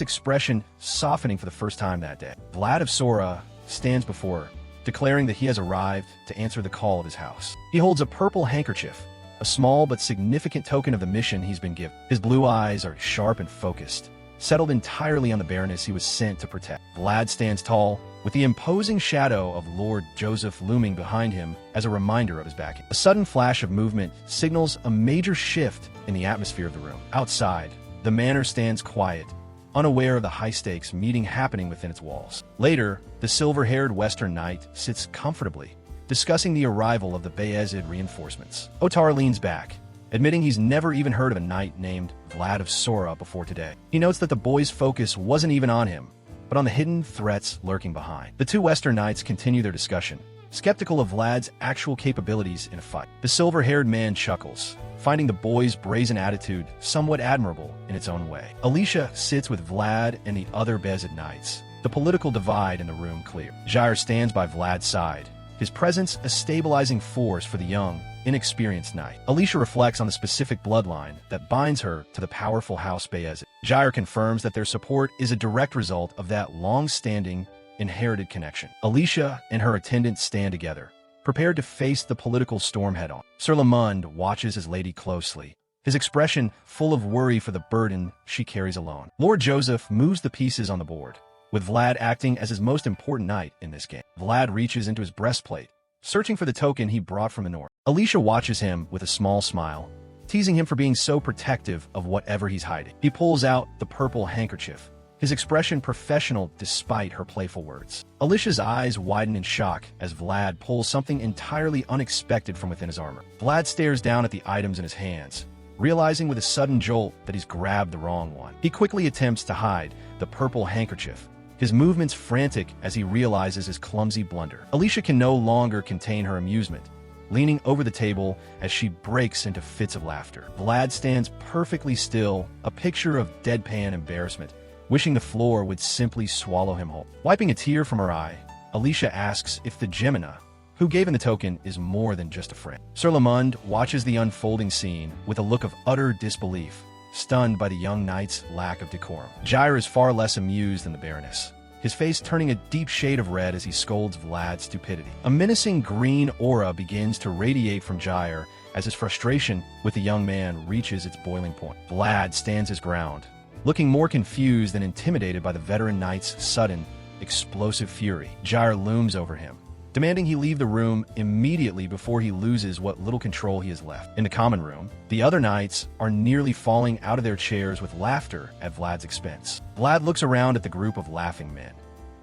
expression softening for the first time that day. Vlad of Sora stands before her, declaring that he has arrived to answer the call of his house. He holds a purple handkerchief, a small but significant token of the mission he's been given. His blue eyes are sharp and focused, settled entirely on the Baroness he was sent to protect. Vlad stands tall, with the imposing shadow of Lord Joseph looming behind him as a reminder of his backing. A sudden flash of movement signals a major shift in the atmosphere of the room. Outside, the manor stands quiet, unaware of the high-stakes meeting happening within its walls. Later, the silver-haired Western Knight sits comfortably, discussing the arrival of the Bayezid reinforcements. Otar leans back, admitting he's never even heard of a knight named Vlad of Sora before today. He notes that the boy's focus wasn't even on him, but on the hidden threats lurking behind. The two Western Knights continue their discussion, skeptical of Vlad's actual capabilities in a fight. The silver-haired man chuckles, finding the boy's brazen attitude somewhat admirable in its own way. Alicia sits with Vlad and the other Bayezid Knights, the political divide in the room clear. Jair stands by Vlad's side, his presence a stabilizing force for the young, inexperienced knight. Alicia reflects on the specific bloodline that binds her to the powerful House Bayezid. Jair confirms that their support is a direct result of that long-standing, inherited connection. Alicia and her attendants stand together, prepared to face the political storm head-on. Sir Lamond watches his lady closely, his expression full of worry for the burden she carries alone. Lord Joseph moves the pieces on the board, with Vlad acting as his most important knight in this game. Vlad reaches into his breastplate, searching for the token he brought from the north. Alicia watches him with a small smile, teasing him for being so protective of whatever he's hiding. He pulls out the purple handkerchief, his expression professional despite her playful words. Alicia's eyes widen in shock as Vlad pulls something entirely unexpected from within his armor. Vlad stares down at the items in his hands, realizing with a sudden jolt that he's grabbed the wrong one. He quickly attempts to hide the purple handkerchief, his movements frantic as he realizes his clumsy blunder. Alicia can no longer contain her amusement, leaning over the table as she breaks into fits of laughter. Vlad stands perfectly still, a picture of deadpan embarrassment, wishing the floor would simply swallow him whole. Wiping a tear from her eye, Alicia asks if the Gemina, who gave him the token, is more than just a friend. Sir Lamond watches the unfolding scene with a look of utter disbelief, stunned by the young knight's lack of decorum. Jair is far less amused than the Baroness, his face turning a deep shade of red as he scolds Vlad's stupidity. A menacing green aura begins to radiate from Jair as his frustration with the young man reaches its boiling point. Vlad stands his ground, looking more confused than intimidated by the veteran knight's sudden, explosive fury. Jair looms over him, demanding he leave the room immediately before he loses what little control he has left. In the common room, the other knights are nearly falling out of their chairs with laughter at Vlad's expense. Vlad looks around at the group of laughing men,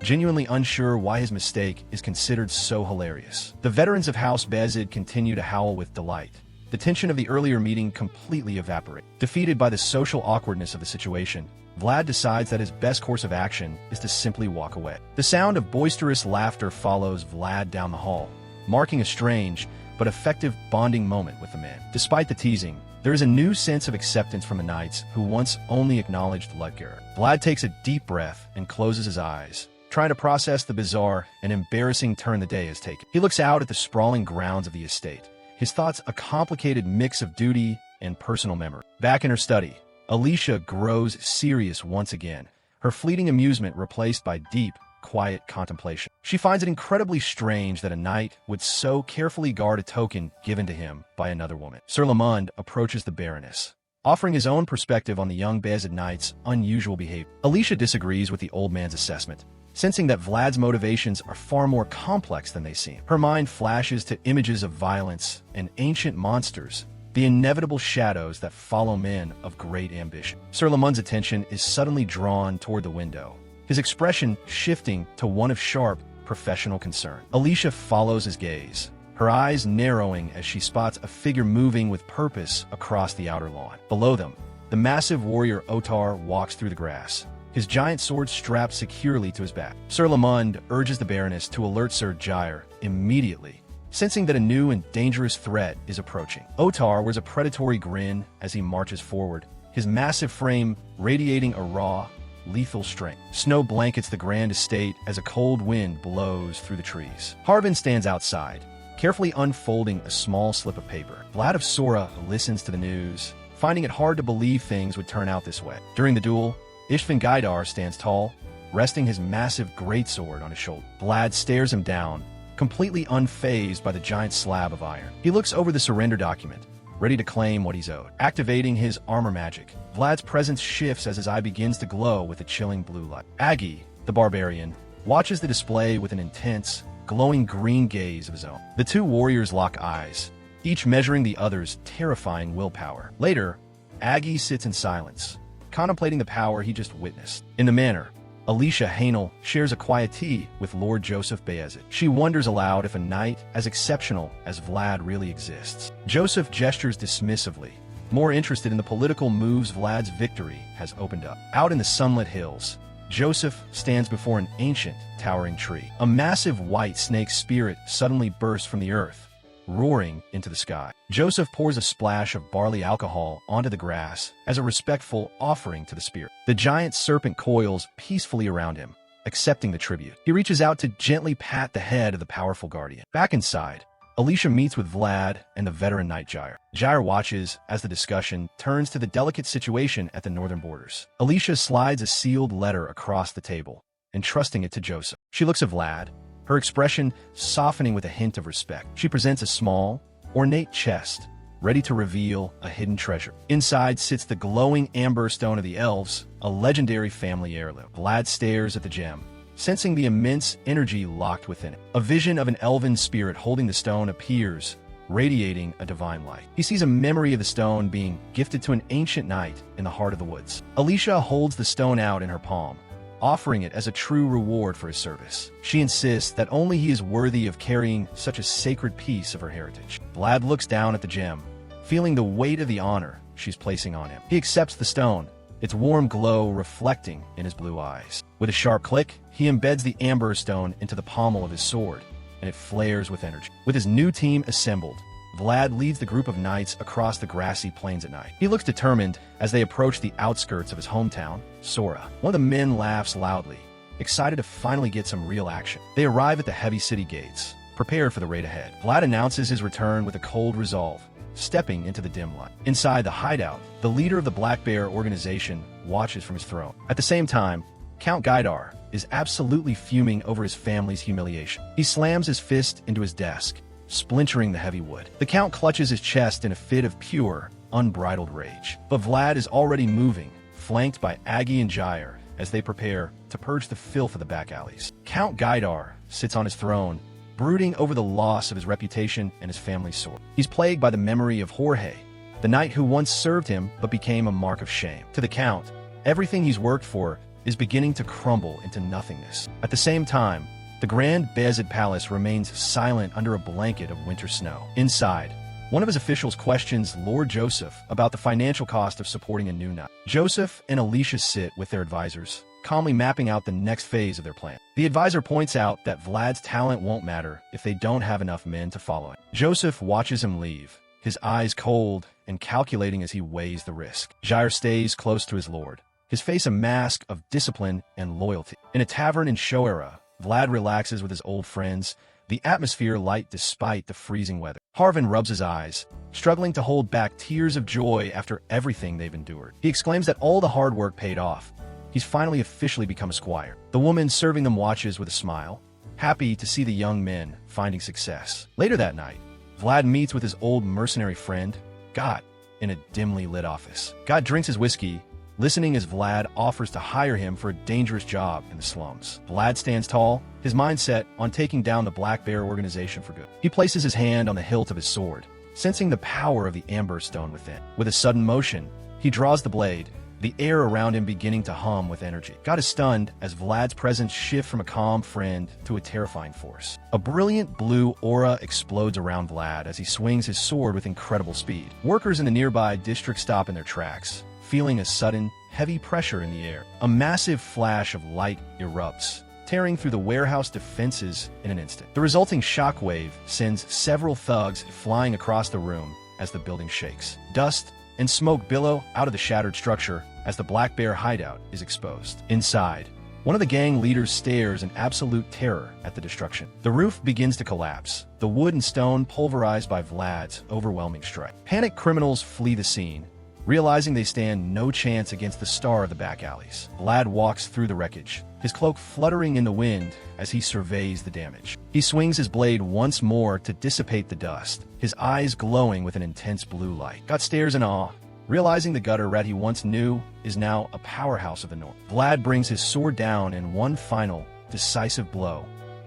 genuinely unsure why his mistake is considered so hilarious. The veterans of House Bayezid continue to howl with delight. The tension of the earlier meeting completely evaporates. Defeated by the social awkwardness of the situation, Vlad decides that his best course of action is to simply walk away. The sound of boisterous laughter follows Vlad down the hall, marking a strange but effective bonding moment with the men. Despite the teasing, there is a new sense of acceptance from the knights who once only acknowledged Ludger. Vlad takes a deep breath and closes his eyes, trying to process the bizarre and embarrassing turn the day has taken. He looks out at the sprawling grounds of the estate, his thoughts a complicated mix of duty and personal memory. Back in her study, Alicia grows serious once again, her fleeting amusement replaced by deep, quiet contemplation. She finds it incredibly strange that a knight would so carefully guard a token given to him by another woman. Sir Lamond approaches the Baroness, offering his own perspective on the young Bayezid knight's unusual behavior. Alicia disagrees with the old man's assessment, sensing that Vlad's motivations are far more complex than they seem. Her mind flashes to images of violence and ancient monsters, the inevitable shadows that follow men of great ambition. Sir Lamond's attention is suddenly drawn toward the window, his expression shifting to one of sharp, professional concern. Alicia follows his gaze, her eyes narrowing as she spots a figure moving with purpose across the outer lawn. Below them, the massive warrior Otar walks through the grass, his giant sword strapped securely to his back. Sir Lamond urges the Baroness to alert Sir Jair immediately, sensing that a new and dangerous threat is approaching. Otar wears a predatory grin as he marches forward, his massive frame radiating a raw, lethal strength. Snow blankets the grand estate as a cold wind blows through the trees. Harvin stands outside, carefully unfolding a small slip of paper. Vlad of Sora listens to the news, finding it hard to believe things would turn out this way. During the duel, Istvan Gaidar stands tall, resting his massive greatsword on his shoulder. Vlad stares him down, completely unfazed by the giant slab of iron. He looks over the surrender document, ready to claim what he's owed. Activating his armor magic, Vlad's presence shifts as his eye begins to glow with a chilling blue light. Aggie, the barbarian, watches the display with an intense, glowing green gaze of his own. The two warriors lock eyes, each measuring the other's terrifying willpower. Later, Aggie sits in silence, contemplating the power he just witnessed. In the manor, Alicia Hainel shares a quiet tea with Lord Joseph Bayezid. She wonders aloud if a knight as exceptional as Vlad really exists. Joseph gestures dismissively, more interested in the political moves Vlad's victory has opened up. Out in the sunlit hills, Joseph stands before an ancient, towering tree. A massive white snake spirit suddenly bursts from the earth, roaring into the sky. Joseph pours a splash of barley alcohol onto the grass as a respectful offering to the spirit. The giant serpent coils peacefully around him, accepting the tribute. He reaches out to gently pat the head of the powerful guardian. Back inside, Alicia meets with Vlad and the veteran knight Jair. Jair watches as the discussion turns to the delicate situation at the northern borders. Alicia slides a sealed letter across the table, entrusting it to Joseph. She looks at Vlad, her expression softening with a hint of respect. She presents a small, ornate chest, ready to reveal a hidden treasure. Inside sits the glowing amber stone of the elves, a legendary family heirloom. Vlad stares at the gem, sensing the immense energy locked within it. A vision of an elven spirit holding the stone appears, radiating a divine light. He sees a memory of the stone being gifted to an ancient knight in the heart of the woods. Alicia holds the stone out in her palm, offering it as a true reward for his service. She insists that only he is worthy of carrying such a sacred piece of her heritage. Vlad looks down at the gem, feeling the weight of the honor she's placing on him. He accepts the stone, its warm glow reflecting in his blue eyes. With a sharp click, he embeds the amber stone into the pommel of his sword, and it flares with energy. With his new team assembled, Vlad leads the group of knights across the grassy plains at night. He looks determined as they approach the outskirts of his hometown, Sora. One of the men laughs loudly, excited to finally get some real action. They arrive at the heavy city gates, prepared for the raid ahead. Vlad announces his return with a cold resolve, stepping into the dim light. Inside the hideout, the leader of the Black Bear organization watches from his throne. At the same time, Count Gaidar is absolutely fuming over his family's humiliation. He slams his fist into his desk, splintering the heavy wood. The Count clutches his chest in a fit of pure, unbridled rage. But Vlad is already moving, flanked by Aggie and Jair as they prepare to purge the filth of the back alleys. Count Gaidar sits on his throne, brooding over the loss of his reputation and his family's sword. He's plagued by the memory of Jorge, the knight who once served him but became a mark of shame. To the Count, everything he's worked for is beginning to crumble into nothingness. At the same time, the Grand Bayezid Palace remains silent under a blanket of winter snow. Inside, one of his officials questions Lord Joseph about the financial cost of supporting a new knight. Joseph and Alicia sit with their advisors, calmly mapping out the next phase of their plan. The advisor points out that Vlad's talent won't matter if they don't have enough men to follow him. Joseph watches him leave, his eyes cold and calculating as he weighs the risk. Jair stays close to his lord, his face a mask of discipline and loyalty. In a tavern in Shoera, Vlad relaxes with his old friends, the atmosphere light despite the freezing weather. Harvin rubs his eyes, struggling to hold back tears of joy after everything they've endured. He exclaims that all the hard work paid off. He's finally officially become a squire. The woman serving them watches with a smile, happy to see the young men finding success. Later that night, Vlad meets with his old mercenary friend, Got, in a dimly lit office. Got drinks his whiskey, listening as Vlad offers to hire him for a dangerous job in the slums. Vlad stands tall, his mind set on taking down the Black Bear organization for good. He places his hand on the hilt of his sword, sensing the power of the amber stone within. With a sudden motion, he draws the blade, the air around him beginning to hum with energy. God is stunned as Vlad's presence shifts from a calm friend to a terrifying force. A brilliant blue aura explodes around Vlad as he swings his sword with incredible speed. Workers in the nearby district stop in their tracks, feeling a sudden, heavy pressure in the air. A massive flash of light erupts, tearing through the warehouse defenses in an instant. The resulting shockwave sends several thugs flying across the room as the building shakes. Dust and smoke billow out of the shattered structure as the Black Bear hideout is exposed. Inside, One of the gang leaders stares in absolute terror at the destruction. The roof begins to collapse, the wood and stone pulverized by Vlad's overwhelming strike. Panicked criminals flee the scene, realizing they stand no chance against the star of the back alleys. Vlad walks through the wreckage, his cloak fluttering in the wind as he surveys the damage. He swings his blade once more to dissipate the dust, his eyes glowing with an intense blue light. Scott stares in awe, realizing the gutter rat he once knew is now a powerhouse of the north. Vlad brings his sword down in one final, decisive blow,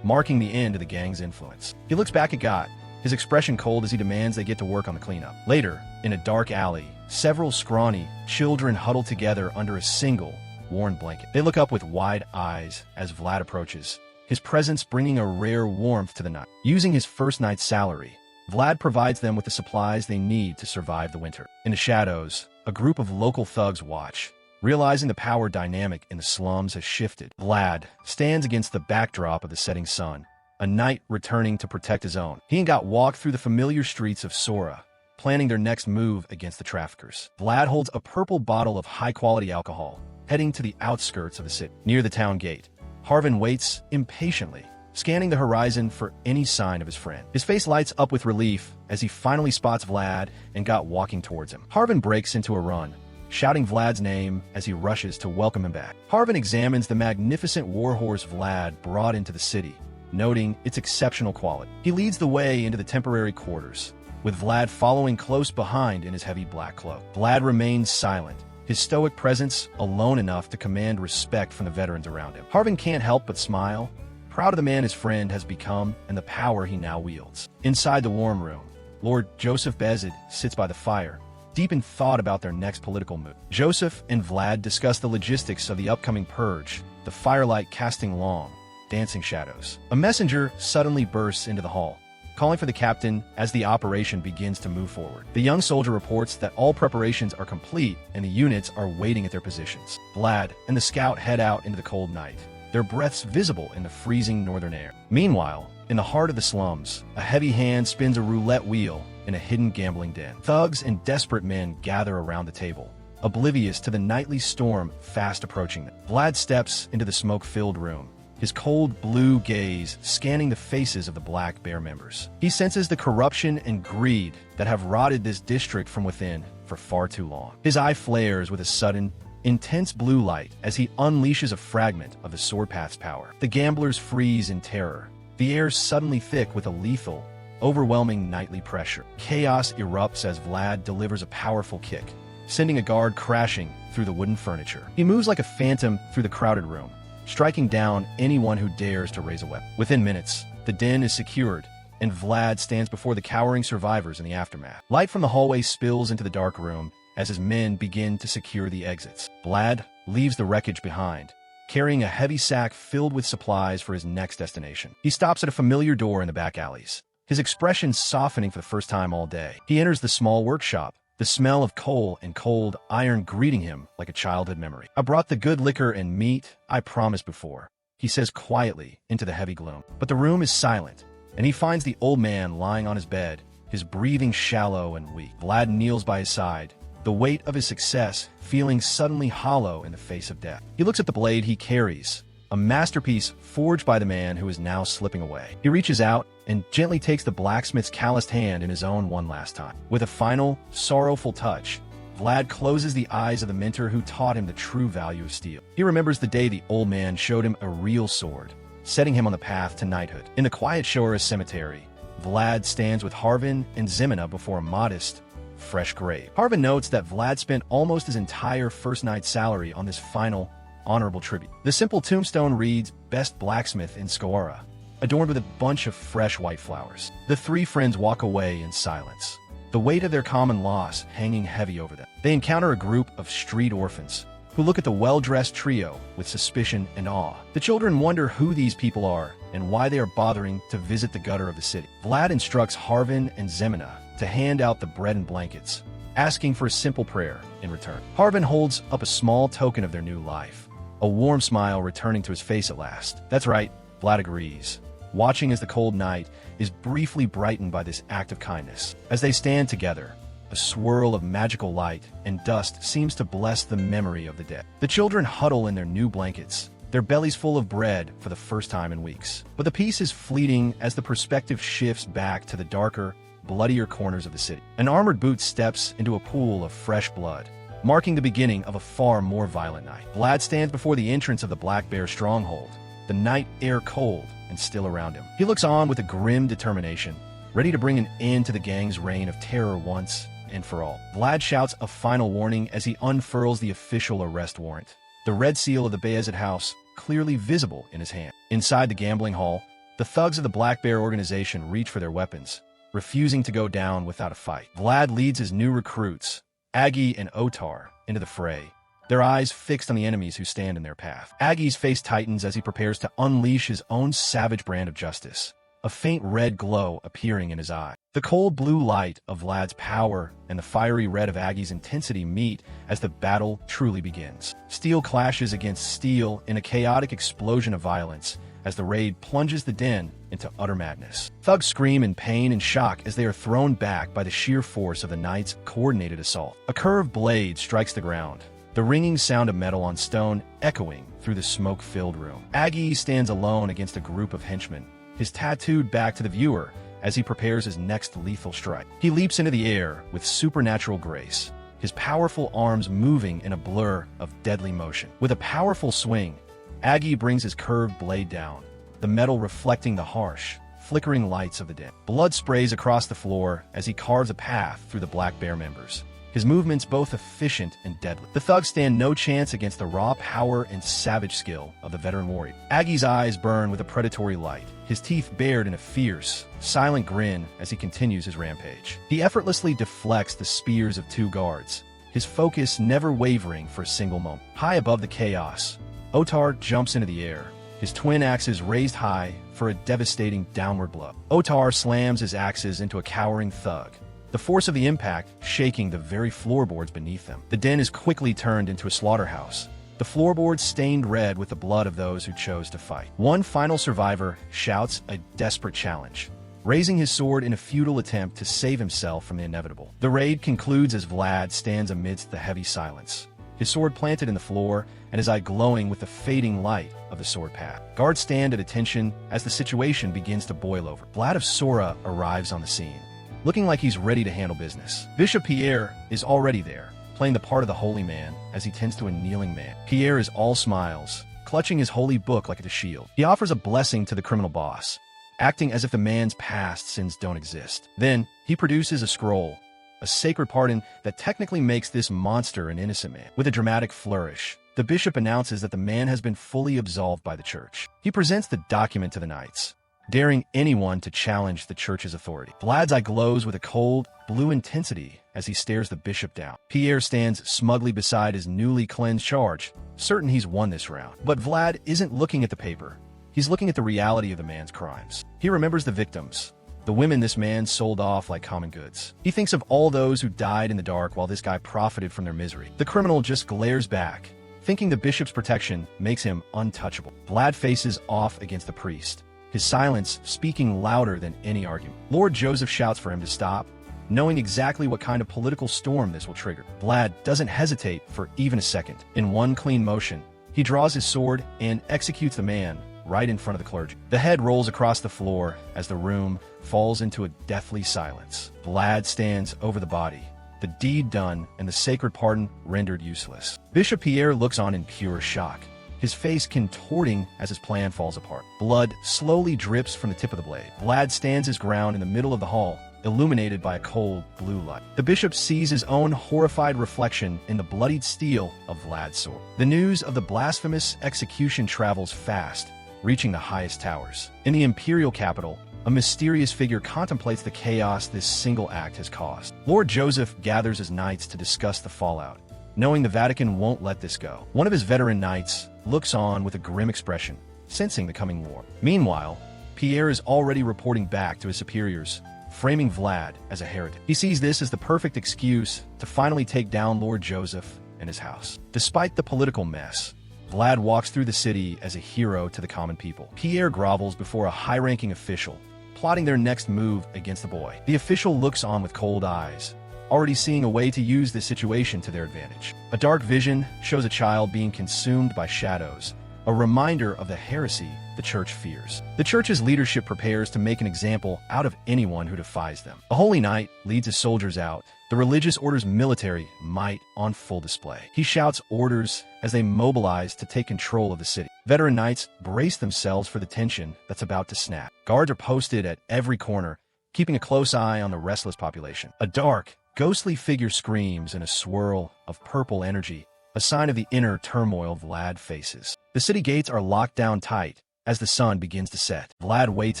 marking the end of the gang's influence. He looks back at Gott, his expression cold as he demands they get to work on the cleanup. Later, in a dark alley, several scrawny children huddle together under a single, worn blanket. They look up with wide eyes as Vlad approaches, his presence bringing a rare warmth to the night. Using his first night's salary, Vlad provides them with the supplies they need to survive the winter. In the shadows, a group of local thugs watch, realizing the power dynamic in the slums has shifted. Vlad stands against the backdrop of the setting sun, a knight returning to protect his own. He and Gott walk through the familiar streets of Sora, planning their next move against the traffickers. Vlad holds a purple bottle of high-quality alcohol, heading to the outskirts of the city. Near the town gate, Harvin waits impatiently, scanning the horizon for any sign of his friend. His face lights up with relief as he finally spots Vlad and Gott walking towards him. Harvin breaks into a run, shouting Vlad's name as he rushes to welcome him back. Harvin examines the magnificent warhorse Vlad brought into the city, noting its exceptional quality. He leads the way into the temporary quarters, with Vlad following close behind in his heavy black cloak. Vlad remains silent, his stoic presence alone enough to command respect from the veterans around him. Harvin can't help but smile, proud of the man his friend has become and the power he now wields. Inside the warm room, Lord Joseph Bezid sits by the fire, deep in thought about their next political move. Joseph and Vlad discuss the logistics of the upcoming purge, the firelight casting long, dancing shadows. A messenger suddenly bursts into the hall, calling for the captain as the operation begins to move forward. The young soldier reports that all preparations are complete and the units are waiting at their positions. Vlad and the scout head out into the cold night, their breaths visible in the freezing northern air. Meanwhile, in the heart of the slums, a heavy hand spins a roulette wheel in a hidden gambling den. Thugs and desperate men gather around the table, oblivious to the nightly storm fast approaching them. Vlad steps into the smoke-filled room, his cold blue gaze scanning the faces of the Black Bear members. He senses the corruption and greed that have rotted this district from within for far too long. His eye flares with a sudden, intense blue light as he unleashes a fragment of the Swordpath's power. The gamblers freeze in terror, the air suddenly thick with a lethal, overwhelming nightly pressure. Chaos erupts as Vlad delivers a powerful kick, sending a guard crashing through the wooden furniture. He moves like a phantom through the crowded room, striking down anyone who dares to raise a weapon. Within minutes, the den is secured, and Vlad stands before the cowering survivors in the aftermath. Light from the hallway spills into the dark room as his men begin to secure the exits. Vlad leaves the wreckage behind, carrying a heavy sack filled with supplies for his next destination. He stops at a familiar door in the back alleys, his expression softening for the first time all day. He enters the small workshop, the smell of coal and cold iron greeting him like a childhood memory. "I brought the good liquor and meat I promised before," he says quietly into the heavy gloom. But the room is silent, and he finds the old man lying on his bed, his breathing shallow and weak. Vlad kneels by his side, the weight of his success feeling suddenly hollow in the face of death. He looks at the blade he carries, a masterpiece forged by the man who is now slipping away. He reaches out and gently takes the blacksmith's calloused hand in his own one last time. With a final, sorrowful touch, Vlad closes the eyes of the mentor who taught him the true value of steel. He remembers the day the old man showed him a real sword, setting him on the path to knighthood. In the quiet Shora cemetery, Vlad stands with Harvin and Zemina before a modest, fresh grave. Harvin notes that Vlad spent almost his entire first night's salary on this final, honorable tribute. The simple tombstone reads, "Best Blacksmith in Skora," adorned with a bunch of fresh white flowers. The three friends walk away in silence, the weight of their common loss hanging heavy over them. They encounter a group of street orphans who look at the well-dressed trio with suspicion and awe. The children wonder who these people are and why they are bothering to visit the gutter of the city. Vlad instructs Harvin and Zemina to hand out the bread and blankets, asking for a simple prayer in return. Harvin holds up a small token of their new life, a warm smile returning to his face at last. That's right, Vlad agrees, watching as the cold night is briefly brightened by this act of kindness. As they stand together, a swirl of magical light and dust seems to bless the memory of the dead. The children huddle in their new blankets, their bellies full of bread for the first time in weeks. But the peace is fleeting as the perspective shifts back to the darker, bloodier corners of the city. An armored boot steps into a pool of fresh blood, marking the beginning of a far more violent night. Vlad stands before the entrance of the Black Bear stronghold, the night air cold and still around him. He looks on with a grim determination, ready to bring an end to the gang's reign of terror once and for all. Vlad shouts a final warning as he unfurls the official arrest warrant, the red seal of the Bayezid house clearly visible in his hand. Inside the gambling hall, the thugs of the Black Bear organization reach for their weapons, refusing to go down without a fight. Vlad leads his new recruits, Aggie and Otar, into the fray, their eyes fixed on the enemies who stand in their path. Aggie's face tightens as he prepares to unleash his own savage brand of justice, a faint red glow appearing in his eye. The cold blue light of Vlad's power and the fiery red of Aggie's intensity meet as the battle truly begins. Steel clashes against steel in a chaotic explosion of violence as the raid plunges the den into utter madness. Thugs scream in pain and shock as they are thrown back by the sheer force of the knight's coordinated assault. A curved blade strikes the ground, the ringing sound of metal on stone echoing through the smoke-filled room. Aggie stands alone against a group of henchmen, his tattooed back to the viewer as he prepares his next lethal strike. He leaps into the air with supernatural grace, his powerful arms moving in a blur of deadly motion. With a powerful swing, Aggie brings his curved blade down, the metal reflecting the harsh, flickering lights of the den. Blood sprays across the floor as he carves a path through the Black Bear members, his movements both efficient and deadly. The thugs stand no chance against the raw power and savage skill of the veteran warrior. Aggie's eyes burn with a predatory light, his teeth bared in a fierce, silent grin as he continues his rampage. He effortlessly deflects the spears of two guards, his focus never wavering for a single moment. High above the chaos, Otar jumps into the air, his twin axes raised high for a devastating downward blow. Otar slams his axes into a cowering thug, the force of the impact shaking the very floorboards beneath them. The den is quickly turned into a slaughterhouse, the floorboards stained red with the blood of those who chose to fight. One final survivor shouts a desperate challenge, raising his sword in a futile attempt to save himself from the inevitable. The raid concludes as Vlad stands amidst the heavy silence, his sword planted in the floor and his eye glowing with the fading light of the sword path. Guards stand at attention as the situation begins to boil over. Vlad of Sora arrives on the scene, looking like he's ready to handle business. Bishop Pierre is already there, playing the part of the holy man as he tends to a kneeling man. Pierre is all smiles, clutching his holy book like a shield. He offers a blessing to the criminal boss, acting as if the man's past sins don't exist. Then, he produces a scroll, a sacred pardon that technically makes this monster an innocent man. With a dramatic flourish, the bishop announces that the man has been fully absolved by the church. He presents the document to the knights, daring anyone to challenge the church's authority. Vlad's eye glows with a cold, blue intensity as he stares the bishop down. Pierre stands smugly beside his newly cleansed charge, certain he's won this round. But Vlad isn't looking at the paper. He's looking at the reality of the man's crimes. He remembers the victims, the women this man sold off like common goods. He thinks of all those who died in the dark while this guy profited from their misery. The criminal just glares back, thinking the bishop's protection makes him untouchable. Vlad faces off against the priest, his silence speaking louder than any argument. Lord Joseph shouts for him to stop, knowing exactly what kind of political storm this will trigger. Vlad doesn't hesitate for even a second. In one clean motion, he draws his sword and executes the man right in front of the clergy. The head rolls across the floor as the room falls into a deathly silence. Vlad stands over the body, the deed done and the sacred pardon rendered useless. Bishop Pierre looks on in pure shock, his face contorting as his plan falls apart. Blood slowly drips from the tip of the blade. Vlad stands his ground in the middle of the hall, illuminated by a cold blue light. The bishop sees his own horrified reflection in the bloodied steel of Vlad's sword. The news of the blasphemous execution travels fast, reaching the highest towers. In the imperial capital, a mysterious figure contemplates the chaos this single act has caused. Lord Joseph gathers his knights to discuss the fallout, knowing the Vatican won't let this go. One of his veteran knights looks on with a grim expression, sensing the coming war. Meanwhile, Pierre is already reporting back to his superiors, framing Vlad as a heretic. He sees this as the perfect excuse to finally take down Lord Joseph and his house. Despite the political mess, Vlad walks through the city as a hero to the common people. Pierre grovels before a high-ranking official, plotting their next move against the boy. The official looks on with cold eyes, already seeing a way to use this situation to their advantage. A dark vision shows a child being consumed by shadows, a reminder of the heresy the church fears. The church's leadership prepares to make an example out of anyone who defies them. A holy knight leads his soldiers out, the religious order's military might on full display. He shouts orders as they mobilize to take control of the city. Veteran knights brace themselves for the tension that's about to snap. Guards are posted at every corner, keeping a close eye on the restless population. A dark, ghostly figure screams in a swirl of purple energy, a sign of the inner turmoil Vlad faces. The city gates are locked down tight as the sun begins to set. Vlad waits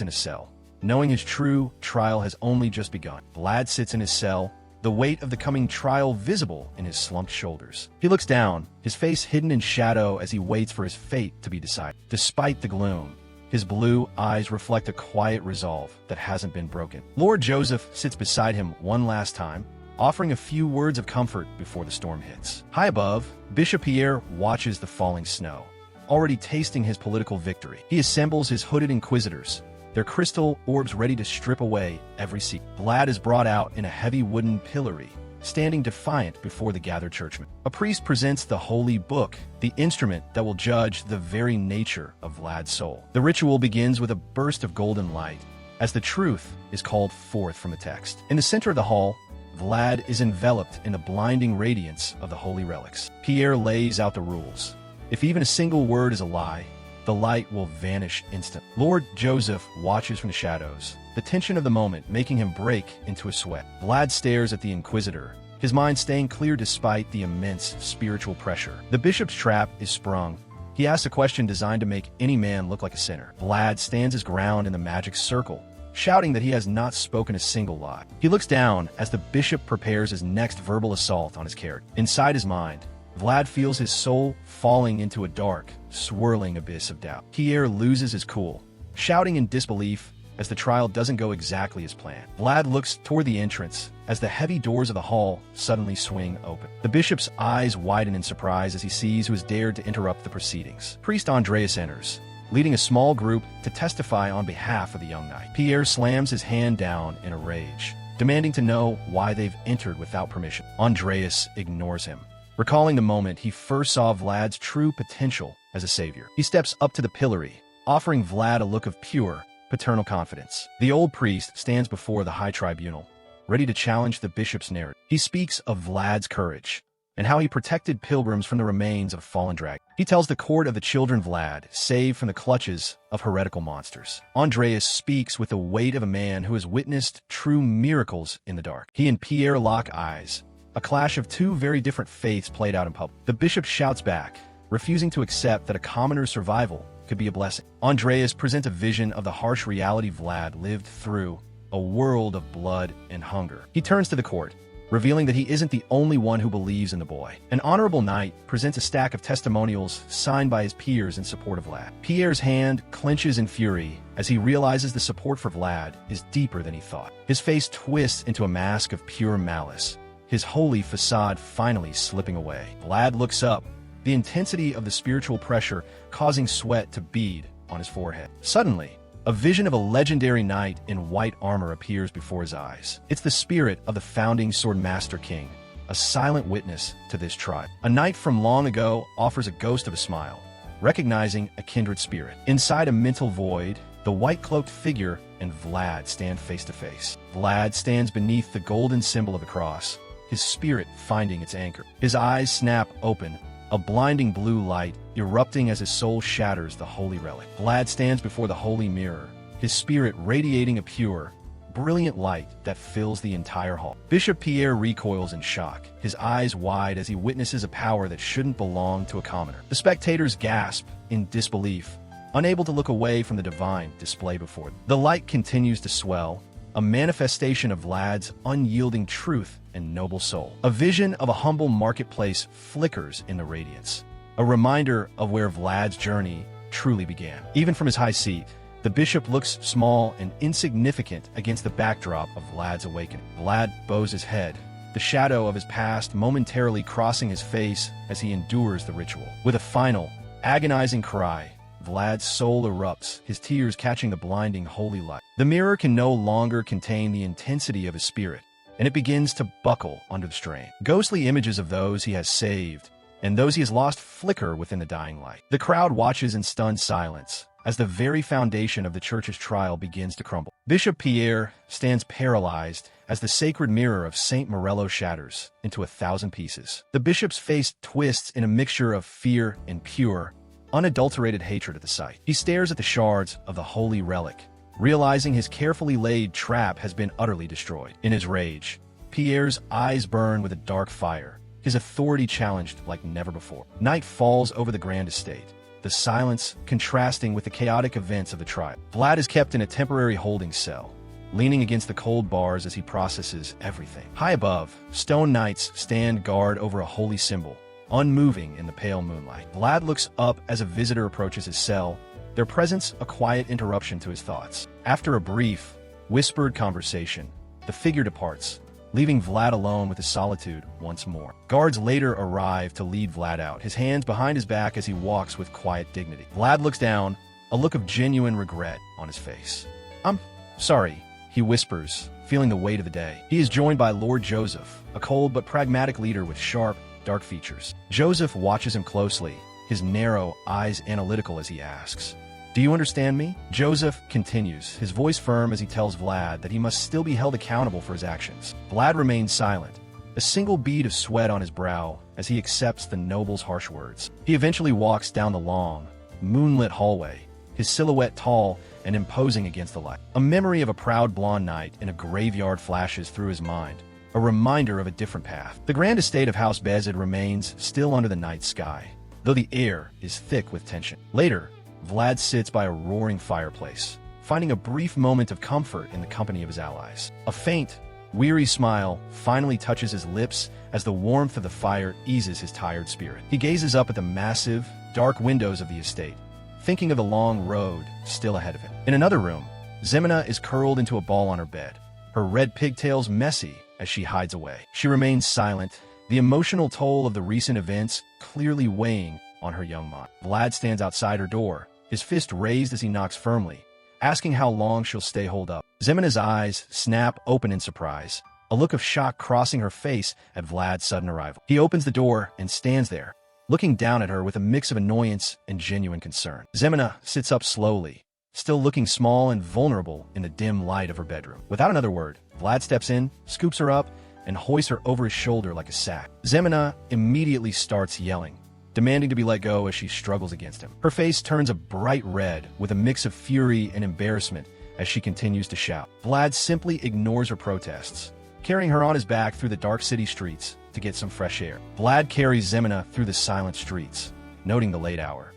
in his cell, knowing his true trial has only just begun. Vlad sits in his cell, the weight of the coming trial visible in his slumped shoulders. He looks down, his face hidden in shadow as he waits for his fate to be decided. Despite the gloom, his blue eyes reflect a quiet resolve that hasn't been broken. Lord Joseph sits beside him one last time, offering a few words of comfort before the storm hits. High above, Bishop Pierre watches the falling snow, already tasting his political victory. He assembles his hooded inquisitors, their crystal orbs ready to strip away every seat. Vlad is brought out in a heavy wooden pillory, standing defiant before the gathered churchmen. A priest presents the holy book, the instrument that will judge the very nature of Vlad's soul. The ritual begins with a burst of golden light, as the truth is called forth from the text. In the center of the hall, Vlad is enveloped in the blinding radiance of the holy relics. Pierre lays out the rules. If even a single word is a lie, the light will vanish instantly. Lord Joseph watches from the shadows, the tension of the moment making him break into a sweat. Vlad stares at the Inquisitor, his mind staying clear despite the immense spiritual pressure. The bishop's trap is sprung. He asks a question designed to make any man look like a sinner. Vlad stands his ground in the magic circle, shouting that he has not spoken a single lie. He looks down as the bishop prepares his next verbal assault on his character. Inside his mind, Vlad feels his soul falling into a dark, swirling abyss of doubt. Pierre loses his cool, shouting in disbelief as the trial doesn't go exactly as planned. Vlad looks toward the entrance as the heavy doors of the hall suddenly swing open. The bishop's eyes widen in surprise as he sees who has dared to interrupt the proceedings. Priest Andreas enters, leading a small group to testify on behalf of the young knight. Pierre slams his hand down in a rage, demanding to know why they've entered without permission. Andreas ignores him, recalling the moment he first saw Vlad's true potential as a savior. He steps up to the pillory, offering Vlad a look of pure, paternal confidence. The old priest stands before the high tribunal, ready to challenge the bishop's narrative. He speaks of Vlad's courage and how he protected pilgrims from the remains of fallen dragons. He tells the court of the children Vlad saved from the clutches of heretical monsters. Andreas speaks with the weight of a man who has witnessed true miracles in the dark. He and Pierre lock eyes, a clash of two very different faiths played out in public. The bishop shouts back, refusing to accept that a commoner's survival could be a blessing. Andreas presents a vision of the harsh reality Vlad lived through, a world of blood and hunger. He turns to the court, revealing that he isn't the only one who believes in the boy. An honorable knight presents a stack of testimonials signed by his peers in support of Vlad. Pierre's hand clenches in fury as he realizes the support for Vlad is deeper than he thought. His face twists into a mask of pure malice, his holy facade finally slipping away. Vlad looks up, the intensity of the spiritual pressure causing sweat to bead on his forehead. Suddenly, a vision of a legendary knight in white armor appears before his eyes. It's the spirit of the founding Swordmaster king, a silent witness to this tribe. A knight from long ago offers a ghost of a smile, recognizing a kindred spirit. Inside a mental void, the white-cloaked figure and Vlad stand face to face. Vlad stands beneath the golden symbol of the cross, his spirit finding its anchor. His eyes snap open, a blinding blue light erupting as his soul shatters the holy relic. Vlad stands before the holy mirror, his spirit radiating a pure, brilliant light that fills the entire hall. Bishop Pierre recoils in shock, his eyes wide as he witnesses a power that shouldn't belong to a commoner. The spectators gasp in disbelief, unable to look away from the divine display before them. The light continues to swell, a manifestation of Vlad's unyielding truth and noble soul. A vision of a humble marketplace flickers in the radiance, a reminder of where Vlad's journey truly began. Even from his high seat, the bishop looks small and insignificant against the backdrop of Vlad's awakening. Vlad bows his head, the shadow of his past momentarily crossing his face as he endures the ritual. With a final, agonizing cry, Vlad's soul erupts, his tears catching the blinding holy light. The mirror can no longer contain the intensity of his spirit, and it begins to buckle under the strain. Ghostly images of those he has saved, and those he has lost flicker within the dying light. The crowd watches in stunned silence as the very foundation of the church's trial begins to crumble. Bishop Pierre stands paralyzed as the sacred mirror of Saint Morello shatters into 1,000 pieces. The bishop's face twists in a mixture of fear and pure, unadulterated hatred at the sight. He stares at the shards of the holy relic, realizing his carefully laid trap has been utterly destroyed. In his rage, Pierre's eyes burn with a dark fire, his authority challenged like never before. Night falls over the grand estate, the silence contrasting with the chaotic events of the trial. Vlad is kept in a temporary holding cell, leaning against the cold bars as he processes everything. High above, stone knights stand guard over a holy symbol, unmoving in the pale moonlight. Vlad looks up as a visitor approaches his cell, their presence a quiet interruption to his thoughts. After a brief, whispered conversation, the figure departs, leaving Vlad alone with his solitude once more. Guards later arrive to lead Vlad out, his hands behind his back as he walks with quiet dignity. Vlad looks down, a look of genuine regret on his face. "I'm sorry," he whispers, feeling the weight of the day. He is joined by Lord Joseph, a cold but pragmatic leader with sharp, dark features. Joseph watches him closely, his narrow eyes analytical as he asks, "Do you understand me?" Joseph continues, his voice firm as he tells Vlad that he must still be held accountable for his actions. Vlad remains silent, a single bead of sweat on his brow as he accepts the noble's harsh words. He eventually walks down the long, moonlit hallway, his silhouette tall and imposing against the light. A memory of a proud blonde knight in a graveyard flashes through his mind, a reminder of a different path. The grand estate of House Bezid remains still under the night sky, though the air is thick with tension. Later, Vlad sits by a roaring fireplace, finding a brief moment of comfort in the company of his allies. A faint, weary smile finally touches his lips as the warmth of the fire eases his tired spirit. He gazes up at the massive, dark windows of the estate, thinking of the long road still ahead of him. In another room, Zemina is curled into a ball on her bed, her red pigtails messy as she hides away. She remains silent, the emotional toll of the recent events clearly weighing on her young mind. Vlad stands outside her door, his fist raised as he knocks firmly, asking how long she'll stay holed up. Zemina's eyes snap open in surprise, a look of shock crossing her face at Vlad's sudden arrival. He opens the door and stands there, looking down at her with a mix of annoyance and genuine concern. Zemina sits up slowly, still looking small and vulnerable in the dim light of her bedroom. Without another word, Vlad steps in, scoops her up, and hoists her over his shoulder like a sack. Zemina immediately starts yelling, demanding to be let go as she struggles against him. Her face turns a bright red with a mix of fury and embarrassment as she continues to shout. Vlad simply ignores her protests, carrying her on his back through the dark city streets to get some fresh air. Vlad carries Zemina through the silent streets, noting the late hour.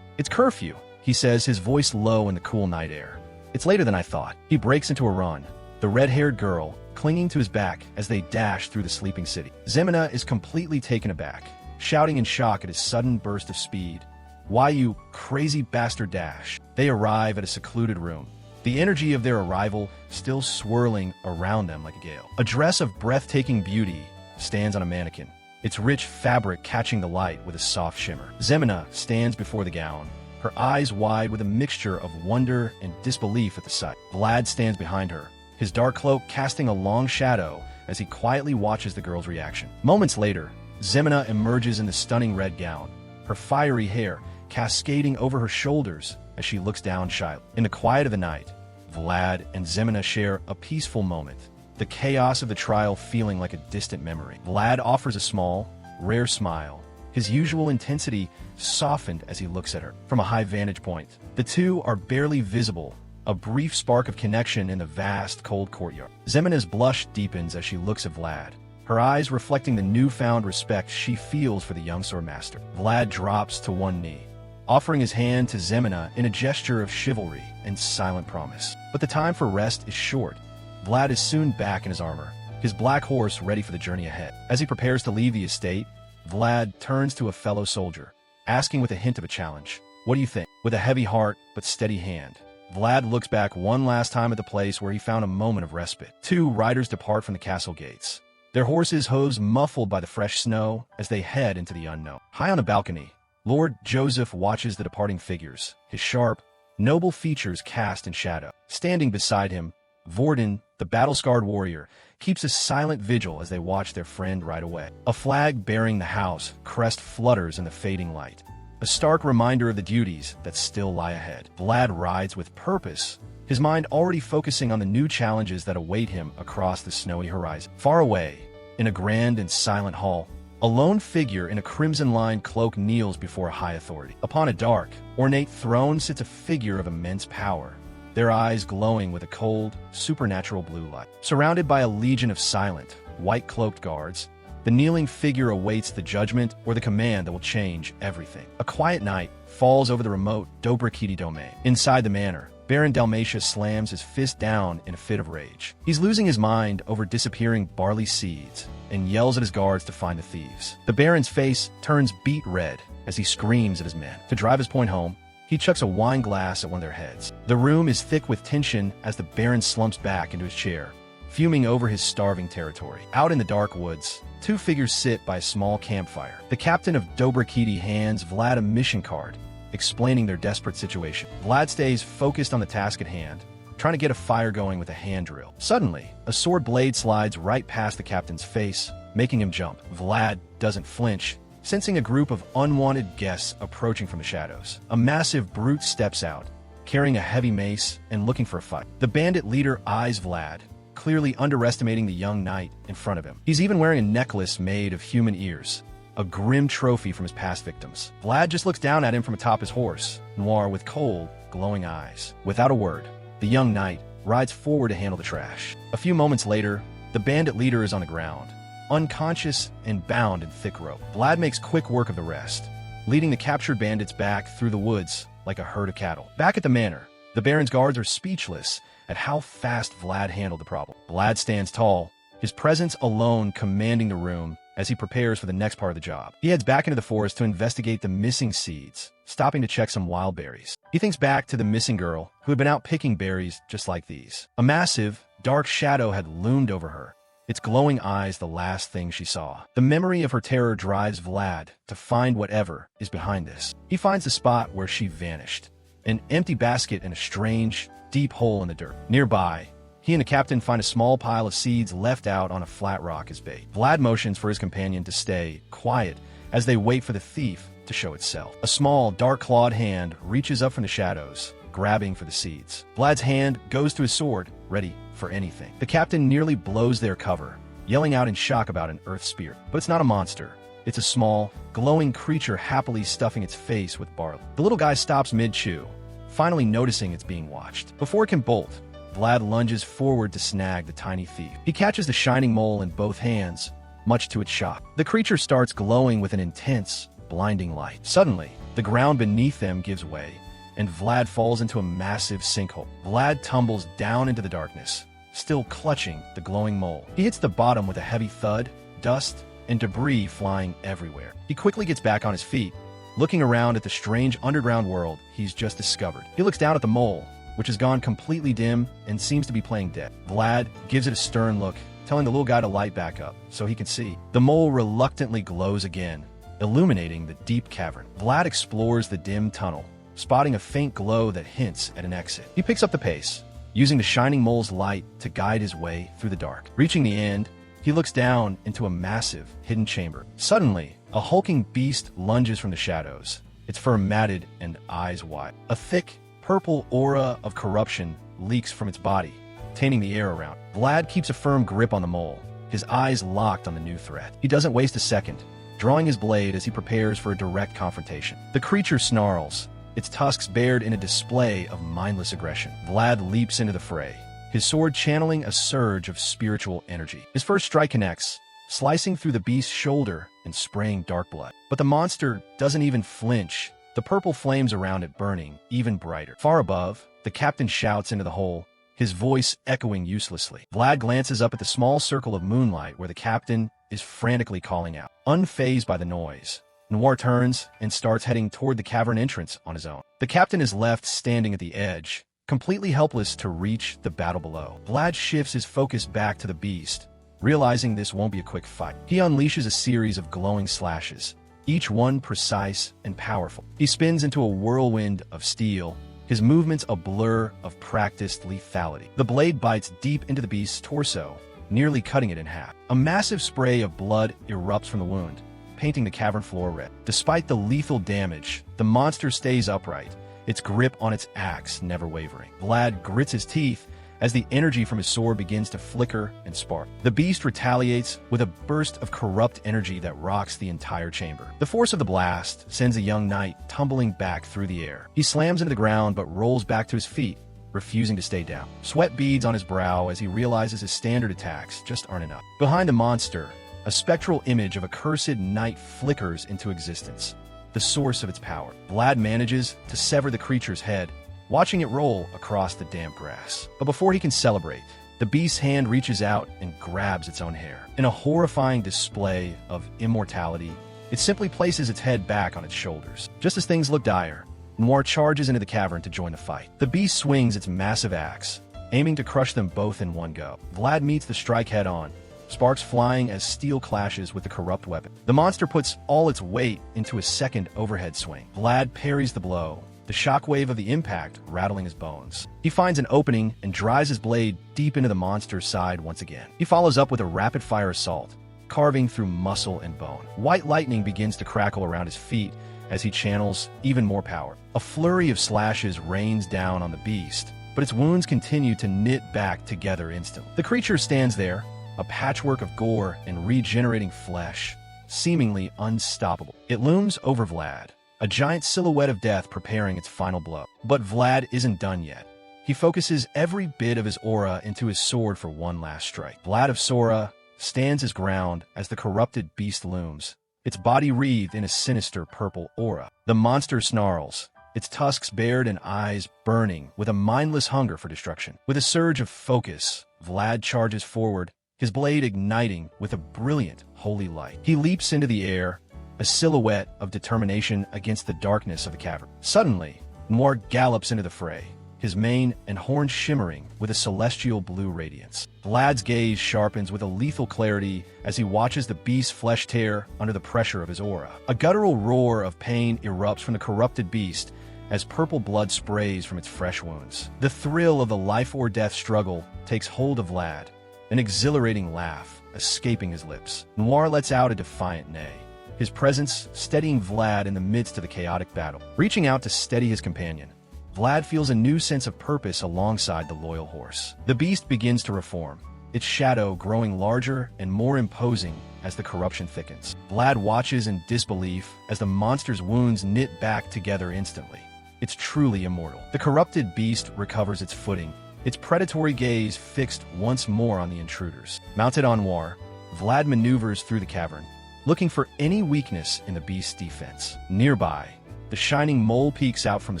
It's curfew," he says, his voice low in the cool night air. "It's later than I thought." He breaks into a run, the red-haired girl clinging to his back as they dash through the sleeping city. Zemina is completely taken aback, shouting in shock at his sudden burst of speed. "Why, you crazy bastard dash!" They arrive at a secluded room, the energy of their arrival still swirling around them like a gale. A dress of breathtaking beauty stands on a mannequin, its rich fabric catching the light with a soft shimmer. Zemina stands before the gown, her eyes wide with a mixture of wonder and disbelief at the sight. Vlad stands behind her, his dark cloak casting a long shadow as he quietly watches the girl's reaction. Moments later, Zemina emerges in the stunning red gown, her fiery hair cascading over her shoulders as she looks down shyly. In the quiet of the night, Vlad and Zemina share a peaceful moment, the chaos of the trial feeling like a distant memory. Vlad offers a small, rare smile, his usual intensity softened as he looks at her. From a high vantage point, the two are barely visible, a brief spark of connection in the vast, cold courtyard. Zemina's blush deepens as she looks at Vlad, her eyes reflecting the newfound respect she feels for the young swordmaster. Vlad drops to one knee, offering his hand to Zemina in a gesture of chivalry and silent promise. But the time for rest is short. Vlad is soon back in his armor, his black horse ready for the journey ahead. As he prepares to leave the estate, Vlad turns to a fellow soldier, asking with a hint of a challenge, "What do you think?" With a heavy heart but steady hand, Vlad looks back one last time at the place where he found a moment of respite. Two riders depart from the castle gates, their horses' hooves muffled by the fresh snow as they head into the unknown. High on a balcony, Lord Joseph watches the departing figures, his sharp, noble features cast in shadow. Standing beside him, Vorden, the battle-scarred warrior, keeps a silent vigil as they watch their friend ride away. A flag bearing the house crest flutters in the fading light, a stark reminder of the duties that still lie ahead. Vlad rides with purpose, his mind already focusing on the new challenges that await him across the snowy horizon. Far away, in a grand and silent hall, a lone figure in a crimson-lined cloak kneels before a high authority. Upon a dark, ornate throne sits a figure of immense power, their eyes glowing with a cold, supernatural blue light. Surrounded by a legion of silent, white-cloaked guards, the kneeling figure awaits the judgment or the command that will change everything. A quiet night falls over the remote Dobrikidi domain. Inside the manor, Baron Dalmatia slams his fist down in a fit of rage. He's losing his mind over disappearing barley seeds and yells at his guards to find the thieves. The Baron's face turns beet red as he screams at his men. To drive his point home, he chucks a wine glass at one of their heads. The room is thick with tension as the Baron slumps back into his chair, fuming over his starving territory. Out in the dark woods, two figures sit by a small campfire. The captain of Dobrikidi hands Vlad a mission card, explaining their desperate situation. Vlad stays focused on the task at hand, trying to get a fire going with a hand drill. Suddenly, a sword blade slides right past the captain's face, making him jump. Vlad doesn't flinch, sensing a group of unwanted guests approaching from the shadows. A massive brute steps out, carrying a heavy mace and looking for a fight. The bandit leader eyes Vlad, clearly underestimating the young knight in front of him. He's even wearing a necklace made of human ears, a grim trophy from his past victims. Vlad just looks down at him from atop his horse, Noir with cold, glowing eyes. Without a word, the young knight rides forward to handle the trash. A few moments later, the bandit leader is on the ground, unconscious and bound in thick rope. Vlad makes quick work of the rest, leading the captured bandits back through the woods like a herd of cattle. Back at the manor, the Baron's guards are speechless at how fast Vlad handled the problem. Vlad stands tall, his presence alone commanding the room as he prepares for the next part of the job. He heads back into the forest to investigate the missing seeds, stopping to check some wild berries. He thinks back to the missing girl who had been out picking berries just like these. A massive, dark shadow had loomed over her, its glowing eyes the last thing she saw. The memory of her terror drives Vlad to find whatever is behind this. He finds the spot where she vanished, an empty basket in a strange, deep hole in the dirt. Nearby, he and the captain find a small pile of seeds left out on a flat rock as bait. Vlad motions for his companion to stay quiet as they wait for the thief to show itself. A small, dark-clawed hand reaches up from the shadows, grabbing for the seeds. Vlad's hand goes to his sword, ready for anything. The captain nearly blows their cover, yelling out in shock about an earth spirit. But it's not a monster. It's a small, glowing creature happily stuffing its face with barley. The little guy stops mid-chew, finally noticing it's being watched. Before it can bolt, Vlad lunges forward to snag the tiny thief. He catches the shining mole in both hands, much to its shock. The creature starts glowing with an intense, blinding light. Suddenly, the ground beneath them gives way, and Vlad falls into a massive sinkhole. Vlad tumbles down into the darkness, still clutching the glowing mole. He hits the bottom with a heavy thud, dust, and debris flying everywhere. He quickly gets back on his feet, looking around at the strange underground world he's just discovered. He looks down at the mole, which has gone completely dim and seems to be playing dead. Vlad gives it a stern look, telling the little guy to light back up so he can see. The mole reluctantly glows again, illuminating the deep cavern. Vlad explores the dim tunnel, spotting a faint glow that hints at an exit. He picks up the pace, using the shining mole's light to guide his way through the dark. Reaching the end, he looks down into a massive, hidden chamber. Suddenly, a hulking beast lunges from the shadows, its fur matted and eyes wide. A thick, purple aura of corruption leaks from its body, tainting the air around. Vlad keeps a firm grip on the mole, his eyes locked on the new threat. He doesn't waste a second, drawing his blade as he prepares for a direct confrontation. The creature snarls, its tusks bared in a display of mindless aggression. Vlad leaps into the fray, his sword channeling a surge of spiritual energy. His first strike connects, slicing through the beast's shoulder and spraying dark blood. But the monster doesn't even flinch, the purple flames around it burning even brighter. Far above, the captain shouts into the hole, his voice echoing uselessly. Vlad glances up at the small circle of moonlight where the captain is frantically calling out. Unfazed by the noise, Noir turns and starts heading toward the cavern entrance on his own. The captain is left standing at the edge, completely helpless to reach the battle below. Vlad shifts his focus back to the beast, realizing this won't be a quick fight. He unleashes a series of glowing slashes, each one precise and powerful. He spins into a whirlwind of steel, his movements a blur of practiced lethality. The blade bites deep into the beast's torso, nearly cutting it in half. A massive spray of blood erupts from the wound, painting the cavern floor red. Despite the lethal damage, the monster stays upright, its grip on its axe never wavering. Vlad grits his teeth as the energy from his sword begins to flicker and spark. The beast retaliates with a burst of corrupt energy that rocks the entire chamber. The force of the blast sends the young knight tumbling back through the air. He slams into the ground but rolls back to his feet, refusing to stay down. Sweat beads on his brow as he realizes his standard attacks just aren't enough. Behind the monster, a spectral image of a cursed knight flickers into existence, the source of its power. Vlad manages to sever the creature's head, watching it roll across the damp grass. But before he can celebrate, the beast's hand reaches out and grabs its own hair. In a horrifying display of immortality, it simply places its head back on its shoulders. Just as things look dire, Noir charges into the cavern to join the fight. The beast swings its massive axe, aiming to crush them both in one go. Vlad meets the strike head-on, sparks flying as steel clashes with the corrupt weapon. The monster puts all its weight into a second overhead swing. Vlad parries the blow, the shockwave of the impact rattling his bones. He finds an opening and drives his blade deep into the monster's side once again. He follows up with a rapid-fire assault, carving through muscle and bone. White lightning begins to crackle around his feet as he channels even more power. A flurry of slashes rains down on the beast, but its wounds continue to knit back together instantly. The creature stands there, a patchwork of gore and regenerating flesh, seemingly unstoppable. It looms over Vlad, a giant silhouette of death preparing its final blow. But Vlad isn't done yet. He focuses every bit of his aura into his sword for one last strike. Vlad of Sora stands his ground as the corrupted beast looms, its body wreathed in a sinister purple aura. The monster snarls, its tusks bared and eyes burning with a mindless hunger for destruction. With a surge of focus, Vlad charges forward, his blade igniting with a brilliant, holy light. He leaps into the air, a silhouette of determination against the darkness of the cavern. Suddenly, Noir gallops into the fray, his mane and horns shimmering with a celestial blue radiance. Vlad's gaze sharpens with a lethal clarity as he watches the beast's flesh tear under the pressure of his aura. A guttural roar of pain erupts from the corrupted beast as purple blood sprays from its fresh wounds. The thrill of the life-or-death struggle takes hold of Vlad, an exhilarating laugh escaping his lips. Noir lets out a defiant neigh, his presence steadying Vlad in the midst of the chaotic battle. Reaching out to steady his companion, Vlad feels a new sense of purpose alongside the loyal horse. The beast begins to reform, its shadow growing larger and more imposing as the corruption thickens. Vlad watches in disbelief as the monster's wounds knit back together instantly. It's truly immortal. The corrupted beast recovers its footing, its predatory gaze fixed once more on the intruders. Mounted on Noir, Vlad maneuvers through the cavern, looking for any weakness in the beast's defense. Nearby, the shining mole peeks out from the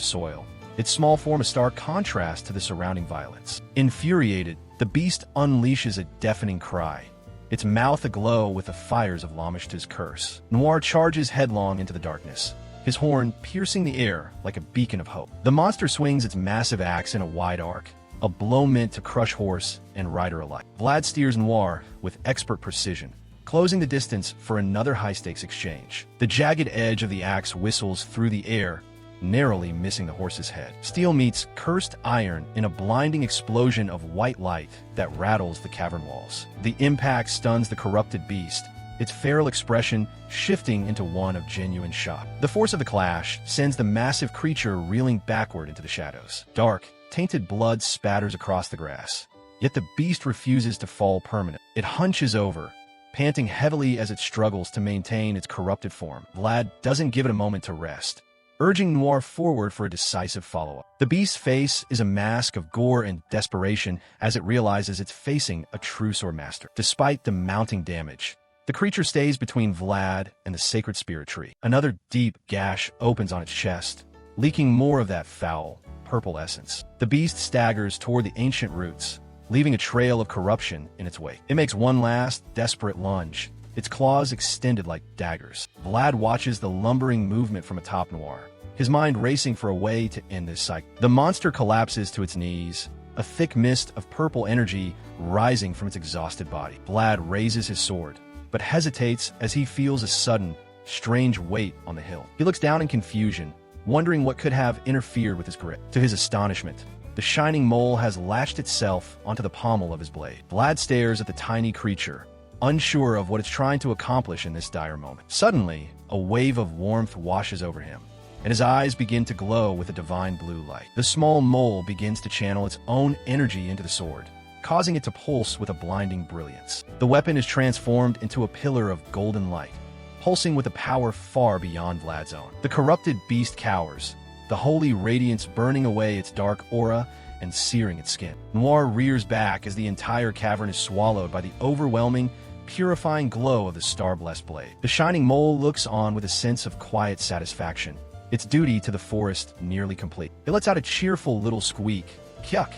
soil, its small form a stark contrast to the surrounding violence. Infuriated, the beast unleashes a deafening cry, its mouth aglow with the fires of Lamishta's curse. Noir charges headlong into the darkness, his horn piercing the air like a beacon of hope. The monster swings its massive axe in a wide arc, a blow meant to crush horse and rider alike. Vlad steers Noir with expert precision, closing the distance for another high-stakes exchange. The jagged edge of the axe whistles through the air, narrowly missing the horse's head. Steel meets cursed iron in a blinding explosion of white light that rattles the cavern walls. The impact stuns the corrupted beast, its feral expression shifting into one of genuine shock. The force of the clash sends the massive creature reeling backward into the shadows. Dark, tainted blood spatters across the grass, yet the beast refuses to fall permanent. It hunches over, panting heavily as it struggles to maintain its corrupted form. Vlad doesn't give it a moment to rest, urging Noir forward for a decisive follow-up. The beast's face is a mask of gore and desperation as it realizes it's facing a true Swordmaster. Despite the mounting damage, the creature stays between Vlad and the sacred spirit tree. Another deep gash opens on its chest, leaking more of that foul, purple essence. The beast staggers toward the ancient roots, leaving a trail of corruption in its wake. It makes one last, desperate lunge, its claws extended like daggers. Vlad watches the lumbering movement from atop Noir, his mind racing for a way to end this cycle. The monster collapses to its knees, a thick mist of purple energy rising from its exhausted body. Vlad raises his sword, but hesitates as he feels a sudden, strange weight on the hilt. He looks down in confusion, wondering what could have interfered with his grip. To his astonishment, The shining mole has latched itself onto the pommel of his blade. Vlad stares at the tiny creature, unsure of what it's trying to accomplish in this dire moment. Suddenly, a wave of warmth washes over him, and his eyes begin to glow with a divine blue light. The small mole begins to channel its own energy into the sword, causing it to pulse with a blinding brilliance. The weapon is transformed into a pillar of golden light, pulsing with a power far beyond Vlad's own. The corrupted beast cowers, the holy radiance burning away its dark aura and searing its skin. Noir rears back as the entire cavern is swallowed by the overwhelming, purifying glow of the star-blessed blade. The shining mole looks on with a sense of quiet satisfaction, its duty to the forest nearly complete. It lets out a cheerful little squeak, kyuk,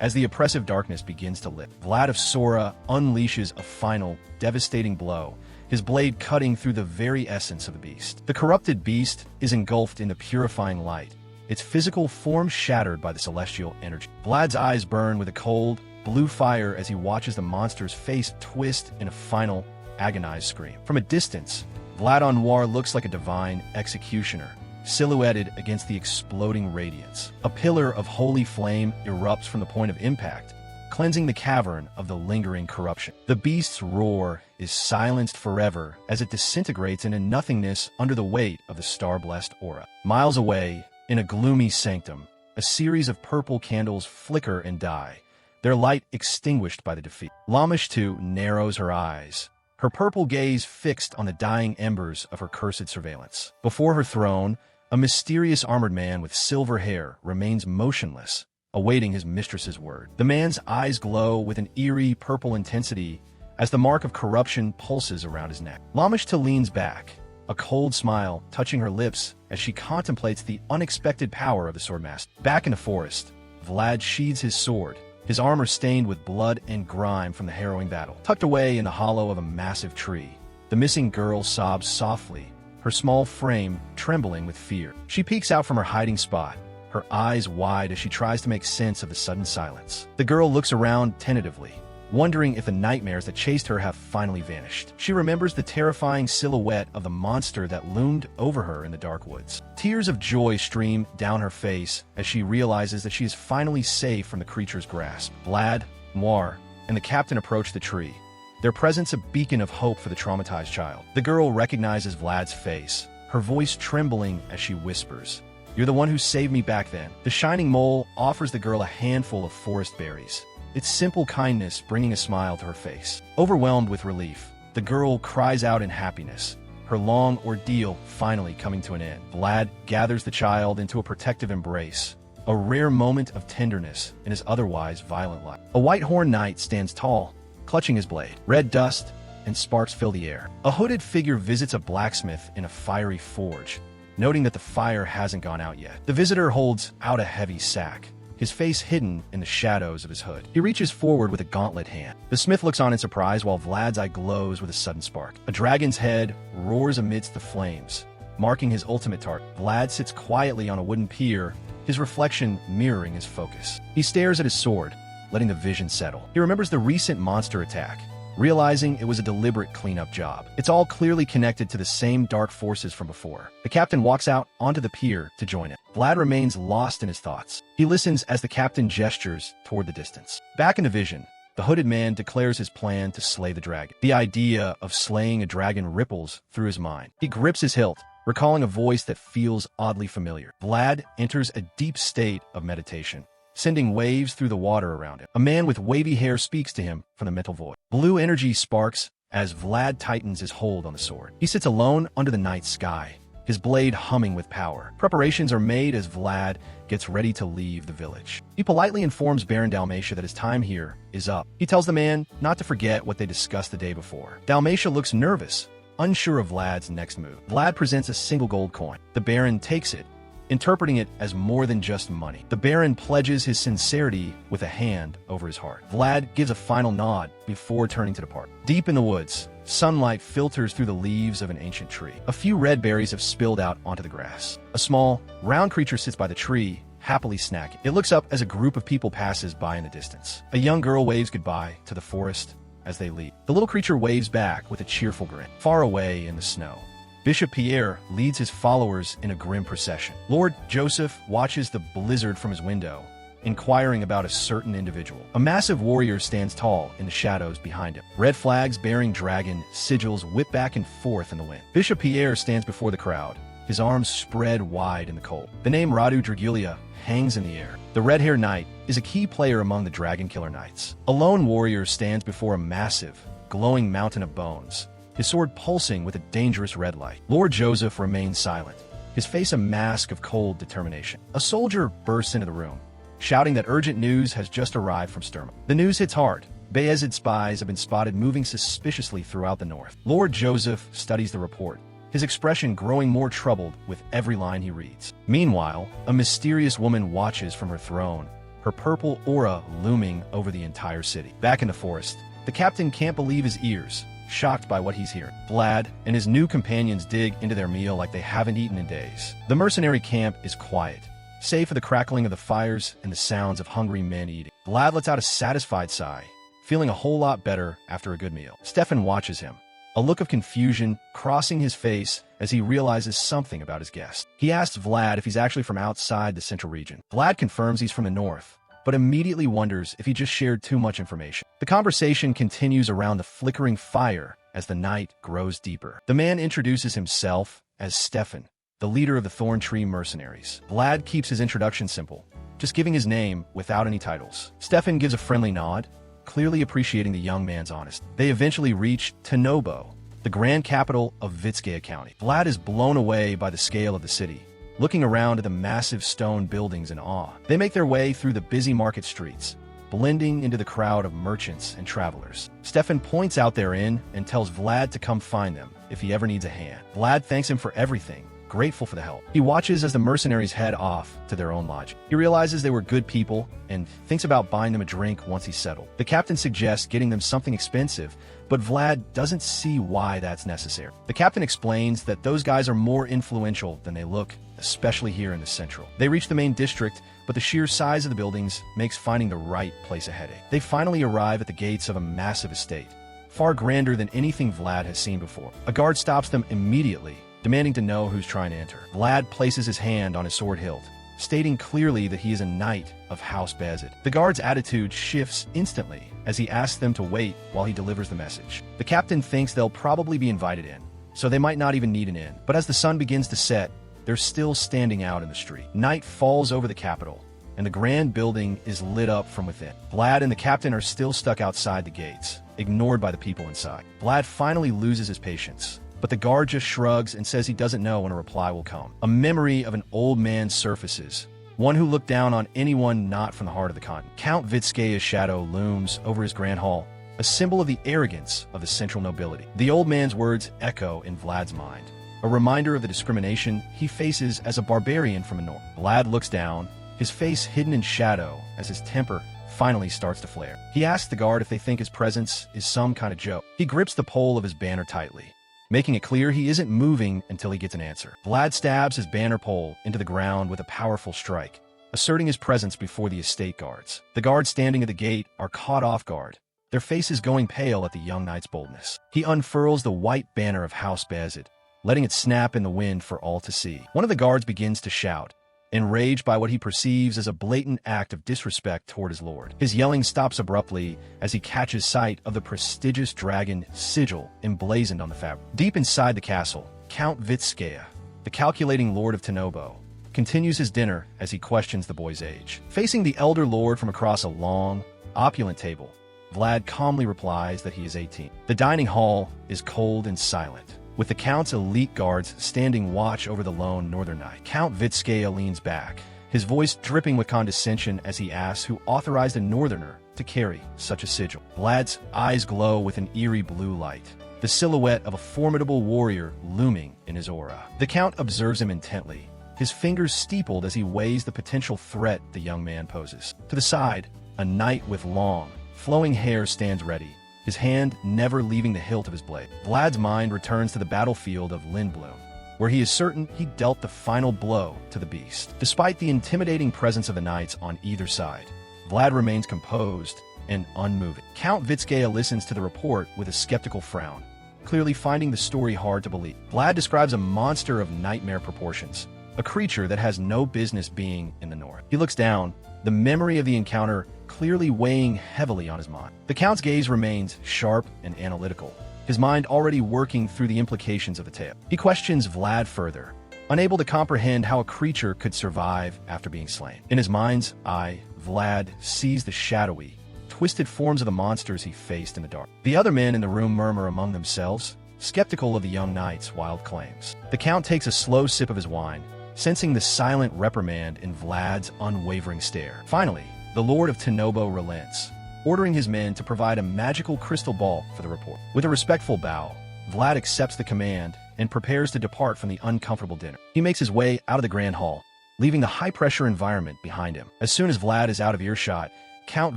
as the oppressive darkness begins to lift. Vlad of Sora unleashes a final, devastating blow, his blade cutting through the very essence of the beast. The corrupted beast is engulfed in the purifying light, its physical form shattered by the celestial energy. Vlad's eyes burn with a cold, blue fire as he watches the monster's face twist in a final, agonized scream. From a distance, Vlad Noir looks like a divine executioner, silhouetted against the exploding radiance. A pillar of holy flame erupts from the point of impact, cleansing the cavern of the lingering corruption. The beast's roar is silenced forever as it disintegrates into nothingness under the weight of the star-blessed aura. Miles away, in a gloomy sanctum, a series of purple candles flicker and die, their light extinguished by the defeat. Lamish too narrows her eyes, her purple gaze fixed on the dying embers of her cursed surveillance. Before her throne, a mysterious armored man with silver hair remains motionless, awaiting his mistress's word. The man's eyes glow with an eerie purple intensity as the mark of corruption pulses around his neck. Lamishta leans back, a cold smile touching her lips as she contemplates the unexpected power of the Swordmaster. Back in the forest, Vlad sheathes his sword, his armor stained with blood and grime from the harrowing battle. Tucked away in the hollow of a massive tree, the missing girl sobs softly, her small frame trembling with fear. She peeks out from her hiding spot, her eyes wide as she tries to make sense of the sudden silence. The girl looks around tentatively, wondering if the nightmares that chased her have finally vanished. She remembers the terrifying silhouette of the monster that loomed over her in the dark woods. Tears of joy stream down her face as she realizes that she is finally safe from the creature's grasp. Vlad, Noir, and the captain approach the tree, their presence a beacon of hope for the traumatized child. The girl recognizes Vlad's face, her voice trembling as she whispers, "You're the one who saved me back then." The shining mole offers the girl a handful of forest berries, its simple kindness bringing a smile to her face. Overwhelmed with relief, the girl cries out in happiness, her long ordeal finally coming to an end. Vlad gathers the child into a protective embrace, a rare moment of tenderness in his otherwise violent life. A white-horned knight stands tall, clutching his blade. Red dust and sparks fill the air. A hooded figure visits a blacksmith in a fiery forge, noting that the fire hasn't gone out yet. The visitor holds out a heavy sack, his face hidden in the shadows of his hood. He reaches forward with a gauntlet hand. The smith looks on in surprise while Vlad's eye glows with a sudden spark. A dragon's head roars amidst the flames, marking his ultimate target. Vlad sits quietly on a wooden pier, his reflection mirroring his focus. He stares at his sword, letting the vision settle. He remembers the recent monster attack, realizing it was a deliberate cleanup job. It's all clearly connected to the same dark forces from before. The captain walks out onto the pier to join it. Vlad remains lost in his thoughts. He listens as the captain gestures toward the distance. Back in the vision, the hooded man declares his plan to slay the dragon. The idea of slaying a dragon ripples through his mind. He grips his hilt, recalling a voice that feels oddly familiar. Vlad enters a deep state of meditation, sending waves through the water around him. A man with wavy hair speaks to him from the mental void. Blue energy sparks as Vlad tightens his hold on the sword. He sits alone under the night sky, his blade humming with power. Preparations are made as Vlad gets ready to leave the village. He politely informs Baron Dalmatia that his time here is up. He tells the man not to forget what they discussed the day before. Dalmatia looks nervous, unsure of Vlad's next move. Vlad presents a single gold coin. The Baron takes it, interpreting it as more than just money. The Baron pledges his sincerity with a hand over his heart. Vlad gives a final nod before turning to depart. Deep in the woods, sunlight filters through the leaves of an ancient tree. A few red berries have spilled out onto the grass. A small, round creature sits by the tree, happily snacking. It looks up as a group of people passes by in the distance. A young girl waves goodbye to the forest as they leave. The little creature waves back with a cheerful grin. Far away in the snow, Bishop Pierre leads his followers in a grim procession. Lord Joseph watches the blizzard from his window, inquiring about a certain individual. A massive warrior stands tall in the shadows behind him. Red flags bearing dragon sigils whip back and forth in the wind. Bishop Pierre stands before the crowd, his arms spread wide in the cold. The name Radu Dragulia hangs in the air. The red-haired knight is a key player among the dragon killer knights. A lone warrior stands before a massive, glowing mountain of bones, his sword pulsing with a dangerous red light. Lord Joseph remains silent, his face a mask of cold determination. A soldier bursts into the room, shouting that urgent news has just arrived from Sturma. The news hits hard. Bayezid spies have been spotted moving suspiciously throughout the north. Lord Joseph studies the report, his expression growing more troubled with every line he reads. Meanwhile, a mysterious woman watches from her throne, her purple aura looming over the entire city. Back in the forest, the captain can't believe his ears, shocked by what he's hearing. Vlad and his new companions dig into their meal like they haven't eaten in days. The mercenary camp is quiet, save for the crackling of the fires and the sounds of hungry men eating. Vlad lets out a satisfied sigh, feeling a whole lot better after a good meal. Stefan watches him, a look of confusion crossing his face as he realizes something about his guest. He asks Vlad if he's actually from outside the central region. Vlad confirms he's from the north, but immediately wonders if he just shared too much information. The conversation continues around the flickering fire as the night grows deeper. The man introduces himself as Stefan, the leader of the Thorn Tree Mercenaries. Vlad keeps his introduction simple, just giving his name without any titles. Stefan gives a friendly nod, clearly appreciating the young man's honesty. They eventually reach Tenobo, the grand capital of Vitskaya County. Vlad is blown away by the scale of the city, looking around at the massive stone buildings in awe. They make their way through the busy market streets, blending into the crowd of merchants and travelers. Stefan points out their inn and tells Vlad to come find them if he ever needs a hand. Vlad thanks him for everything, grateful for the help. He watches as the mercenaries head off to their own lodge. He realizes they were good people and thinks about buying them a drink once he's settled. The captain suggests getting them something expensive, but Vlad doesn't see why that's necessary. The captain explains that those guys are more influential than they look, especially here in the central. They reach the main district, but the sheer size of the buildings makes finding the right place a headache. They finally arrive at the gates of a massive estate, far grander than anything Vlad has seen before. A guard stops them immediately, demanding to know who's trying to enter. Vlad places his hand on his sword hilt, stating clearly that he is a knight of House Bayezid. The guard's attitude shifts instantly as he asks them to wait while he delivers the message. The captain thinks they'll probably be invited in, so they might not even need an inn. But as the sun begins to set, they're still standing out in the street. Night falls over the capital, and the grand building is lit up from within. Vlad and the captain are still stuck outside the gates, ignored by the people inside. Vlad finally loses his patience, but the guard just shrugs and says he doesn't know when a reply will come. A memory of an old man surfaces, one who looked down on anyone not from the heart of the continent. Count Vitskaya's shadow looms over his grand hall, a symbol of the arrogance of the central nobility. The old man's words echo in Vlad's mind, a reminder of the discrimination he faces as a barbarian from the north. Vlad looks down, his face hidden in shadow as his temper finally starts to flare. He asks the guard if they think his presence is some kind of joke. He grips the pole of his banner tightly, making it clear he isn't moving until he gets an answer. Vlad stabs his banner pole into the ground with a powerful strike, asserting his presence before the estate guards. The guards standing at the gate are caught off guard, their faces going pale at the young knight's boldness. He unfurls the white banner of House Bayezid, letting it snap in the wind for all to see. One of the guards begins to shout, enraged by what he perceives as a blatant act of disrespect toward his lord. His yelling stops abruptly as he catches sight of the prestigious dragon sigil emblazoned on the fabric. Deep inside the castle, Count Vitskaya, the calculating lord of Tenobo, continues his dinner as he questions the boy's age. Facing the elder lord from across a long, opulent table, Vlad calmly replies that he is 18. The dining hall is cold and silent, with the Count's elite guards standing watch over the lone northern knight. Count Vitskaya leans back, his voice dripping with condescension as he asks who authorized a northerner to carry such a sigil. Vlad's eyes glow with an eerie blue light, the silhouette of a formidable warrior looming in his aura. The Count observes him intently, his fingers steepled as he weighs the potential threat the young man poses. To the side, a knight with long, flowing hair stands ready, his hand never leaving the hilt of his blade. Vlad's mind returns to the battlefield of Lindblom, where he is certain he dealt the final blow to the beast. Despite the intimidating presence of the knights on either side, Vlad remains composed and unmoving. Count Vitskaya listens to the report with a skeptical frown, clearly finding the story hard to believe. Vlad describes a monster of nightmare proportions, a creature that has no business being in the north. He looks down, the memory of the encounter clearly weighing heavily on his mind. The Count's gaze remains sharp and analytical, his mind already working through the implications of the tale. He questions Vlad further, unable to comprehend how a creature could survive after being slain. In his mind's eye, Vlad sees the shadowy, twisted forms of the monsters he faced in the dark. The other men in the room murmur among themselves, skeptical of the young knight's wild claims. The Count takes a slow sip of his wine, sensing the silent reprimand in Vlad's unwavering stare. Finally, the Lord of Tenobo relents, ordering his men to provide a magical crystal ball for the report. With a respectful bow, Vlad accepts the command and prepares to depart from the uncomfortable dinner. He makes his way out of the grand hall, leaving the high-pressure environment behind him. As soon as Vlad is out of earshot, Count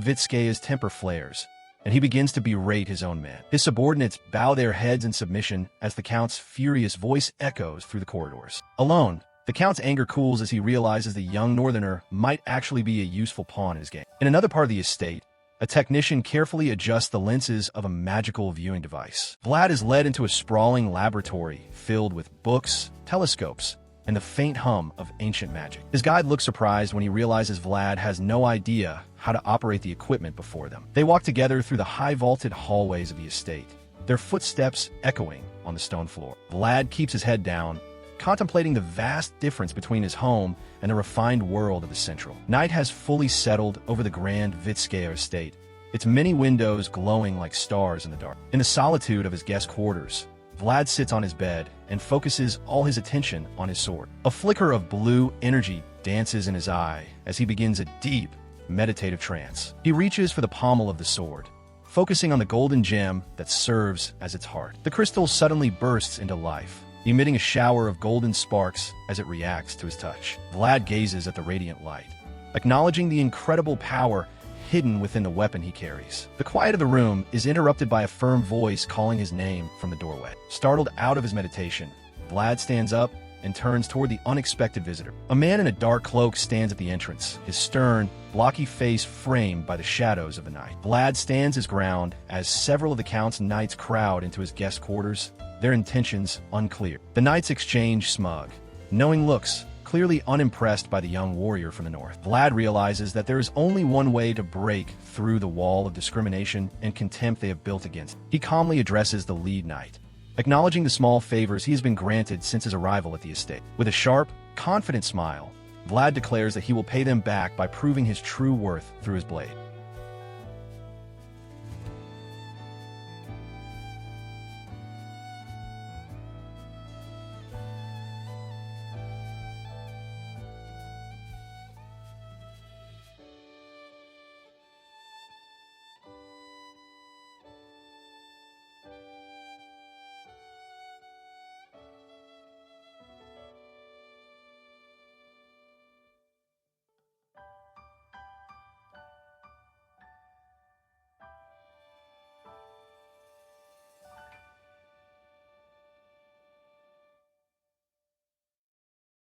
Vitskea's temper flares, and he begins to berate his own men. His subordinates bow their heads in submission as the Count's furious voice echoes through the corridors. Alone, the Count's anger cools as he realizes the young northerner might actually be a useful pawn in his game. In another part of the estate, a technician carefully adjusts the lenses of a magical viewing device. Vlad is led into a sprawling laboratory filled with books, telescopes, and the faint hum of ancient magic. His guide looks surprised when he realizes Vlad has no idea how to operate the equipment before them. They walk together through the high-vaulted hallways of the estate, their footsteps echoing on the stone floor. Vlad keeps his head down, contemplating the vast difference between his home and the refined world of the Central. Night has fully settled over the grand Vitskea estate, its many windows glowing like stars in the dark. In the solitude of his guest quarters, Vlad sits on his bed and focuses all his attention on his sword. A flicker of blue energy dances in his eye as he begins a deep, meditative trance. He reaches for the pommel of the sword, focusing on the golden gem that serves as its heart. The crystal suddenly bursts into life, emitting a shower of golden sparks as it reacts to his touch. Vlad gazes at the radiant light, acknowledging the incredible power hidden within the weapon he carries. The quiet of the room is interrupted by a firm voice calling his name from the doorway. Startled out of his meditation, Vlad stands up and turns toward the unexpected visitor. A man in a dark cloak stands at the entrance, his stern, blocky face framed by the shadows of the night. Vlad stands his ground as several of the Count's knights crowd into his guest quarters, their intentions unclear. The knights exchange smug, knowing looks, clearly unimpressed by the young warrior from the north. Vlad realizes that there is only one way to break through the wall of discrimination and contempt they have built against him. He calmly addresses the lead knight, acknowledging the small favors he has been granted since his arrival at the estate. With a sharp, confident smile, Vlad declares that he will pay them back by proving his true worth through his blade.